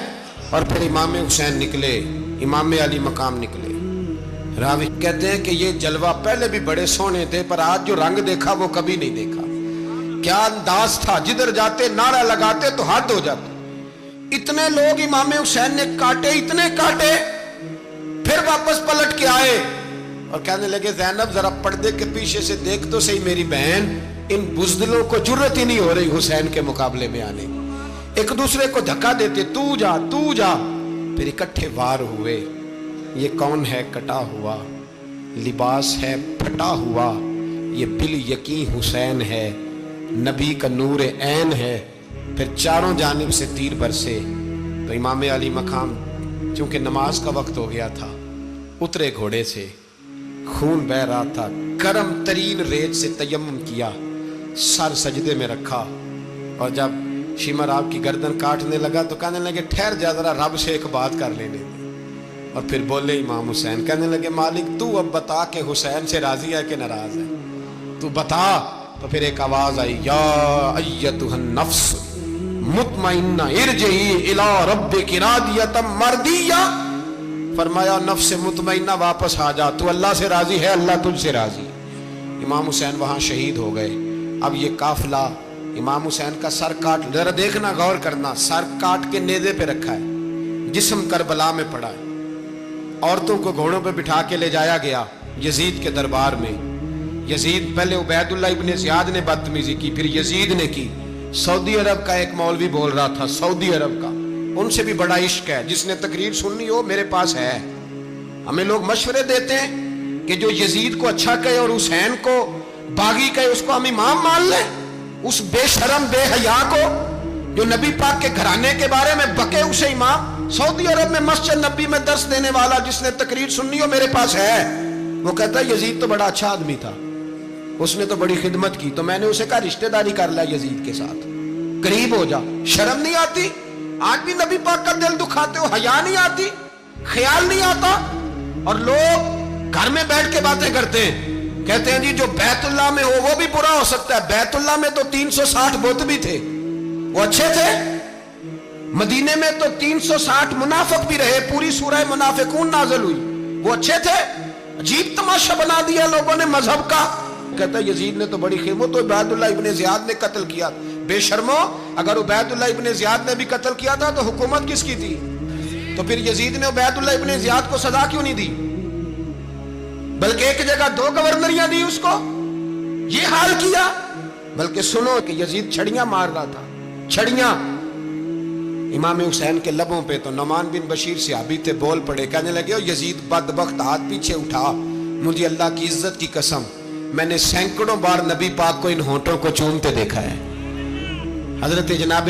اور پھر امام حسین نکلے، امام علی مقام نکلے۔ راوی کہتے ہیں کہ یہ جلوہ پہلے بھی بڑے سونے تھے، پر آج جو رنگ دیکھا وہ کبھی نہیں دیکھا۔ کیا انداز تھا، جدھر جاتے نعرہ لگاتے تو حد ہو جاتے۔ اتنے لوگ امام حسین نے کاٹے، اتنے کاٹے، پھر واپس پلٹ کے آئے اور کہنے لگے زینب ذرا پردے کے پیچھے سے دیکھ تو صحیح میری بہن، ان بزدلوں کو جرت ہی نہیں ہو رہی حسین کے مقابلے میں آنے، ایک دوسرے کو دھکا دیتے، تو جا تو جا، پھر اکٹھے وار ہوئے۔ یہ کون ہے کٹا ہوا، لباس ہے پھٹا ہوا، یہ بال یقین حسین ہے، نبی کا نور عین ہے۔ پھر چاروں جانب سے تیر برسے تو امام علی مقام چونکہ نماز کا وقت ہو گیا تھا، اترے گھوڑے سے، خون بہ رہا تھا، گرم ترین ریت سے تیمم کیا، سر سجدے میں رکھا، اور جب شمر آپ کی گردن کاٹنے لگا تو کہنے لگے ٹھہر جا ذرا رب سے ایک بات کر لینے دے، اور پھر بولے امام حسین، کہنے لگے مالک تو اب بتا کہ حسین سے راضی ہے کہ ناراض ہے، تو بتا۔ تو پھر ایک آواز آئی، یا ایتھا النفس مطمئنہ ارجعی الی ربک راضیۃ مرضیہ، فرمایا نفس مطمئنہ واپس آ جا، تو اللہ سے راضی ہے، اللہ تجھ سے راضی۔ امام حسین وہاں شہید ہو گئے۔ اب یہ قافلہ امام حسین کا سر کاٹ، ذرا دیکھنا غور کرنا، سر کاٹ کے نیزے پہ رکھا ہے، جسم کربلا میں پڑا ہے، عورتوں کو گھوڑوں پہ بٹھا کے لے جایا گیا یزید کے دربار میں۔ یزید پہلے عبید اللہ ابن زیاد نے بدتمیزی کی، پھر یزید نے کی۔ سعودی عرب کا ایک مولوی بول رہا تھا، سعودی عرب کا، ان سے بھی بڑا عشق ہے، جس نے تقریر سننی ہو میرے پاس ہے۔ ہمیں لوگ مشورے دیتے ہیں کہ جو یزید کو اچھا کہے اور حسین کو باغی کہے اس کو ہم امام مان لیں، اس بے شرم بے حیا کو جو نبی پاک کے گھرانے کے بارے میں بکے اسے امام۔ سعودی عرب میں مسجد نبی میں درس دینے والا جس نے تقریر سننی ہو میرے پاس ہے، وہ کہتا ہے یزید تو بڑا اچھا آدمی تھا، اس نے تو بڑی خدمت کی، تو میں نے اسے کہا رشتہ داری کر لیا یزید کے ساتھ، قریب ہو جا۔ شرم نہیں آتی؟ آج بھی نبی پاک کا دل دکھاتے ہو، حیا نہیں آتی، خیال نہیں آتا؟ اور لوگ گھر میں بیٹھ کے باتیں کرتے ہیں، کہتے ہیں جی جو بیت اللہ میں ہو وہ بھی برا ہو سکتا ہے۔ بیت اللہ میں تو 360 بت بھی تھے، وہ اچھے تھے۔ مدینے میں تو 360 منافق بھی رہے، پوری سورہ منافقون نازل ہوئی، وہ اچھے تھے۔ عجیب تماشا بنا دیا لوگوں نے مذہب کا۔ کہتا ہے یزید نے تو بڑی خدمت، تو عبید اللہ ابن زیاد نے قتل کیا۔ بے شرمو، اگر عبید اللہ ابن زیاد نے بھی قتل کیا تھا تو حکومت کس کی تھی؟ تو پھر یزید نے عبید اللہ ابن زیاد کو سزا کیوں نہیں دی؟ بلکہ ایک جگہ 2 گورنریاں دی اس کو، یہ حال کیا۔ بلکہ سنو کہ یزید چھڑیاں مار رہا تھا، چھڑیاں امام حسین کے لبوں پہ، تو نعمان بن بشیر صحابی تھے، بول پڑے، کہنے لگے یزید بدبخت ہاتھ پیچھے اٹھا، مجھے اللہ کی عزت کی قسم میں نے سینکڑوں بار نبی پاک کو ان ہونٹوں کو چومتے دیکھا ہے۔ حضرت جناب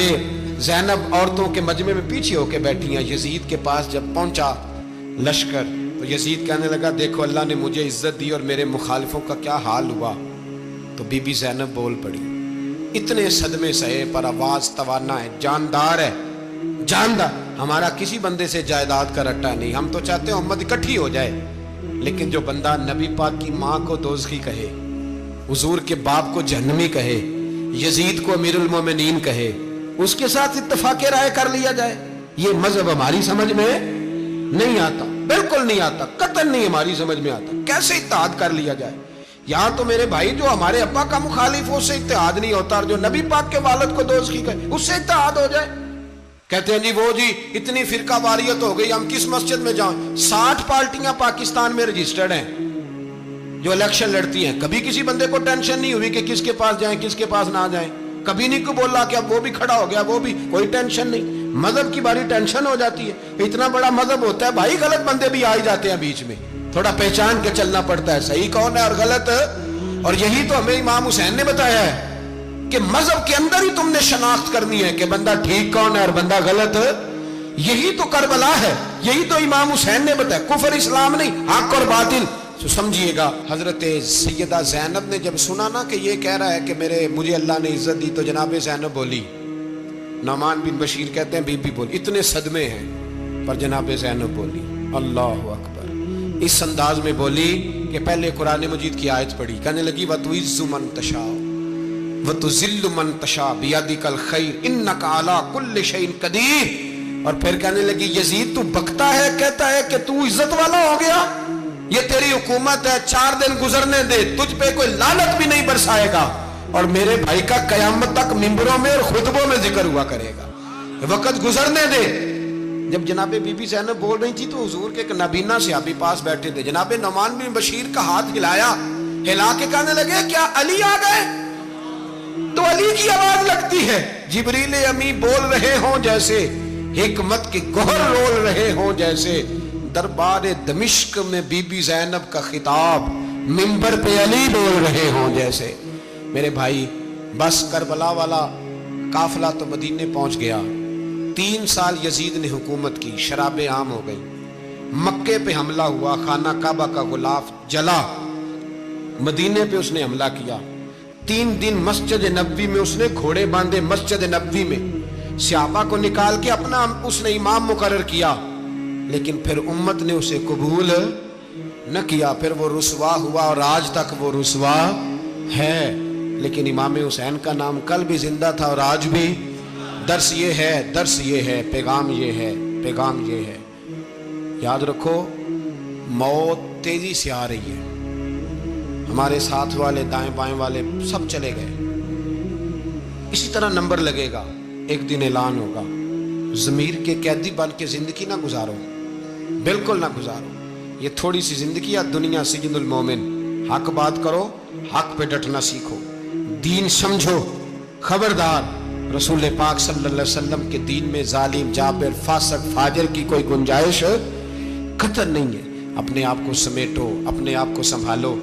زینب عورتوں کے مجمع میں پیچھے ہو کے بیٹھی ہیں، یزید کے پاس جب پہنچا لشکر تو یزید کہنے لگا دیکھو اللہ نے مجھے عزت دی اور میرے مخالفوں کا کیا حال ہوا۔ تو بی بی زینب بول پڑی، اتنے صدمے سہے پر آواز توانا ہے، جاندار ہے، جاندار۔ ہمارا کسی بندے سے جائیداد کا رٹا نہیں، ہم تو چاہتے ہیں امت اکٹھی ہو جائے، لیکن جو بندہ نبی پاک کی ماں کو دوزخی کہے، حضور کے باپ کو جہنمی کہے، یزید کو امیر المومنین کہے، اس کے ساتھ اتفاق رائے کر لیا جائے، یہ مذہب ہماری سمجھ میں نہیں آتا، بالکل نہیں آتا، قطعاً نہیں ہماری سمجھ میں آتا۔ کیسے اتحاد کر لیا جائے؟ یہاں تو میرے بھائی جو ہمارے ابا کا مخالف ہو اس سے اتحاد نہیں ہوتا، اور جو نبی پاک کے والد کو دوزخی کہے اس سے اتحاد ہو جائے۔ کہتے ہیں جی وہ جی اتنی فرقہ واریت ہو گئی، ہم کس مسجد میں جائیں؟ 60 پارٹیاں پاکستان میں رجسٹرڈ ہیں جو الیکشن لڑتی ہیں، کبھی کسی بندے کو ٹینشن نہیں ہوئی کہ کس کے پاس جائیں کس کے پاس نہ جائیں، کبھی نہیں کو بولا کہ اب وہ بھی کھڑا ہو گیا، وہ بھی کوئی ٹینشن نہیں۔ مذہب کی باری ٹینشن ہو جاتی ہے. اتنا بڑا مذہب ہوتا ہے بھائی, غلط بندے بھی آ ہی جاتے ہیں بیچ میں, تھوڑا پہچان کے چلنا پڑتا ہے صحیح کون ہے اور غلط. اور یہی تو ہمیں امام حسین نے بتایا ہے کہ مذہب کے اندر ہی تم نے شناخت کرنی ہے کہ بندہ ٹھیک کون ہے اور بندہ غلط. یہی تو کربلا ہے, یہی تو امام حسین نے بتایا, کفر اسلام نہیں, حق اور باطل. تو سمجھیے گا, حضرت سیدہ زینب نے جب سنا نا کہ یہ کہہ رہا ہے کہ مجھے اللہ نے عزت دی, تو جناب زینب بولی, نعمان بن بشیر کہتے ہیں بی بی بولی, اتنے صدمے ہیں پر جناب زینب بولی اللہ اکبر, اس انداز میں بولی کہ پہلے قرآن مجید کی آیت پڑھی, کہنے لگی وَتُعِزُّ مَن تَشَاءُ وَتُذِلُّ مَن تَشَاءُ بِيَدِكَ الْخَيْرُ إِنَّكَ عَلَىٰ كُلِّ شَيْءٍ قَدِيرٌ. اور پھر کہنے لگی یزید تو بکتا ہے, کہتا ہے کہ تو عزت والا ہو گیا, یہ تیری حکومت ہے, 4 دن گزرنے دے, تجھ پہ کوئی لعنت بھی نہیں برسائے گا, اور میرے بھائی کا قیامت تک ممبروں میں اور خطبوں میں ذکر ہوا کرے گا, وقت گزرنے دے. جب جناب بی بی زینب بول رہی تھی تو حضور کے ایک نابینا صحابی پاس بیٹھے تھے, جناب نعمان بن بشیر کا ہاتھ ہلایا, ہلا کے کہنے لگے کیا علی آ گئے؟ تو علی کی آواز لگتی ہے, جبریل امی بول رہے ہوں جیسے, حکمت کے گوہر رول رہے ہوں جیسے, دربار دمشق میں بی بی زینب کا خطاب, منبر پہ علی بول رہے ہوں جیسے. میرے بھائی بس کربلا والا قافلہ تو مدینے پہنچ گیا, 3 سال یزید نے حکومت کی, شرابیں عام ہو گئی, مکے پہ حملہ ہوا, خانہ کعبہ کا غلاف جلا, مدینے پہ اس نے حملہ کیا, 3 دن مسجد نبوی میں اس نے گھوڑے باندھے, مسجد نبوی میں صحابہ کو نکال کے اپنا اس نے امام مقرر کیا, لیکن پھر امت نے اسے قبول نہ کیا, پھر وہ رسوا ہوا اور آج تک وہ رسوا ہے. لیکن امام حسین کا نام کل بھی زندہ تھا اور آج بھی. درس یہ ہے, درس یہ ہے, پیغام یہ ہے, پیغام یہ ہے, یاد رکھو موت تیزی سے آ رہی ہے, ہمارے ساتھ والے دائیں بائیں والے سب چلے گئے, اسی طرح نمبر لگے گا, ایک دن اعلان ہوگا. ضمیر کے قیدی بن کے زندگی نہ گزارو, بالکل نہ گزارو, یہ تھوڑی سی زندگی ہے دنیا سجن المومن. حق بات کرو, حق پہ ڈٹنا سیکھو, دین سمجھو, خبردار رسول پاک صلی اللہ علیہ وسلم کے دین میں ظالم, جابر, فاسق, فاجر کی کوئی گنجائش قطعاً نہیں ہے. اپنے آپ کو سمیٹو, اپنے آپ کو سنبھالو,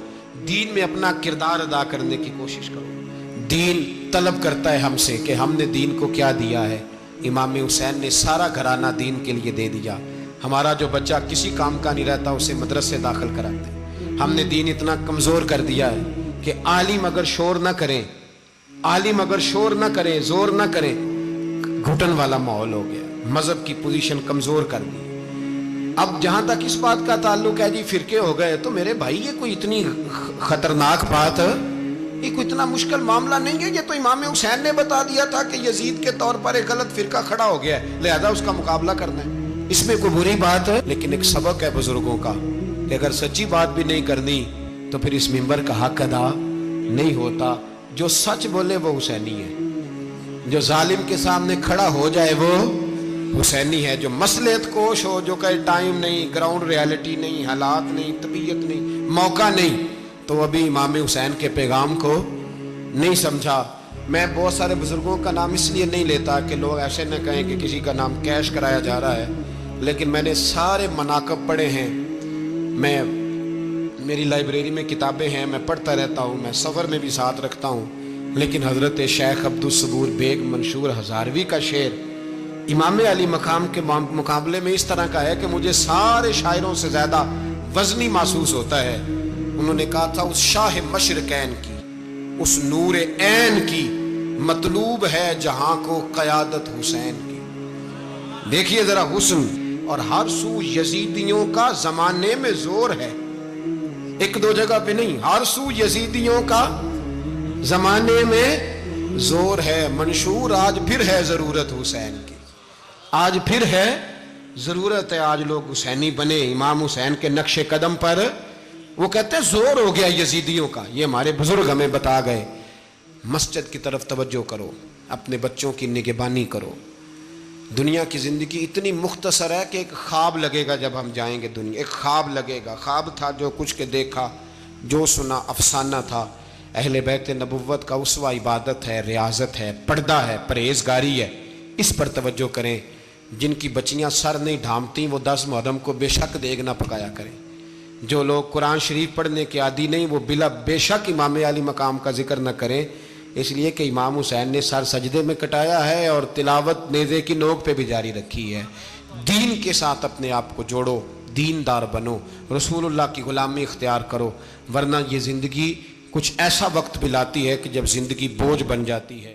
دین میں اپنا کردار ادا کرنے کی کوشش کرو. دین طلب کرتا ہے ہم سے کہ ہم نے دین کو کیا دیا ہے. امام حسین نے سارا گھرانہ دین کے لیے دے دیا. ہمارا جو بچہ کسی کام کا نہیں رہتا اسے مدرسے داخل کراتے. ہم نے دین اتنا کمزور کر دیا ہے کہ عالم اگر شور نہ کریں, عالم اگر شور نہ کریں, زور نہ کریں, گھٹن والا ماحول ہو گیا, مذہب کی پوزیشن کمزور کر دی. اب جہاں تک اس بات کا تعلق ہے جی فرقے ہو گئے, تو میرے بھائی یہ کوئی اتنی خطرناک بات, یہ کوئی اتنا مشکل معاملہ نہیں ہے. یہ تو امام حسین نے بتا دیا تھا کہ یزید کے طور پر ایک غلط فرقہ کھڑا ہو گیا ہے, لہذا اس کا مقابلہ کرنا ہے. اس میں کوئی بری بات ہے, لیکن ایک سبق ہے بزرگوں کا کہ اگر سچی بات بھی نہیں کرنی تو پھر اس منبر کا حق ادا نہیں ہوتا. جو سچ بولے وہ حسینی ہے, جو ظالم کے سامنے کھڑا ہو جائے وہ حسینی ہے. جو مصلحت کوش ہو, جو کہے ٹائم نہیں, گراؤنڈ ریالٹی نہیں, حالات نہیں, طبیعت نہیں, موقع نہیں, تو ابھی امام حسین کے پیغام کو نہیں سمجھا. میں بہت سارے بزرگوں کا نام اس لیے نہیں لیتا کہ لوگ ایسے نہ کہیں کہ کسی کا نام کیش کرایا جا رہا ہے, لیکن میں نے سارے مناقب پڑھے ہیں. میری لائبریری میں کتابیں ہیں, میں پڑھتا رہتا ہوں, میں سفر میں بھی ساتھ رکھتا ہوں. لیکن حضرت شیخ عبدالصبور بیگ منشور ہزاروی کا شعر امام علی مقام کے مقابلے میں اس طرح کا ہے کہ مجھے سارے شاعروں سے زیادہ وزنی محسوس ہوتا ہے. انہوں نے کہا تھا اس شاہ مشرقین کی, اس نور عین کی, مطلوب ہے جہاں کو قیادت حسین کی. دیکھیے ذرا حسن, اور ہر سو یزیدیوں کا زمانے میں زور ہے, ایک دو جگہ پہ نہیں, ہر سو یزیدیوں کا زمانے میں زور ہے. منشور آج پھر ہے ضرورت حسین کی, آج پھر ہے ضرورت ہے, آج لوگ حسینی بنے, امام حسین کے نقش قدم پر. وہ کہتے ہیں زور ہو گیا یزیدیوں کا, یہ ہمارے بزرگ ہمیں بتا گئے. مسجد کی طرف توجہ کرو, اپنے بچوں کی نگہبانی کرو. دنیا کی زندگی اتنی مختصر ہے کہ ایک خواب لگے گا جب ہم جائیں گے دنیا, ایک خواب لگے گا. خواب تھا جو کچھ کے دیکھا, جو سنا افسانہ تھا. اہل بیت نبوت کا اسوہ عبادت ہے, ریاضت ہے, پردہ ہے, پرہیزگاری ہے. اس پر توجہ کریں. جن کی بچیاں سر نہیں ڈھانپتی وہ 10 محرم کو بے شک دیگ نہ پکایا کریں. جو لوگ قرآن شریف پڑھنے کے عادی نہیں وہ بلا بے شک امام علی مقام کا ذکر نہ کریں، اس لیے کہ امام حسین نے سر سجدے میں کٹایا ہے اور تلاوت نیزے کی نوک پہ بھی جاری رکھی ہے. دین کے ساتھ اپنے آپ کو جوڑو، دیندار بنو، رسول اللہ کی غلامی اختیار کرو، ورنہ یہ زندگی کچھ ایسا وقت بھی لاتی ہے کہ جب زندگی بوجھ بن جاتی ہے.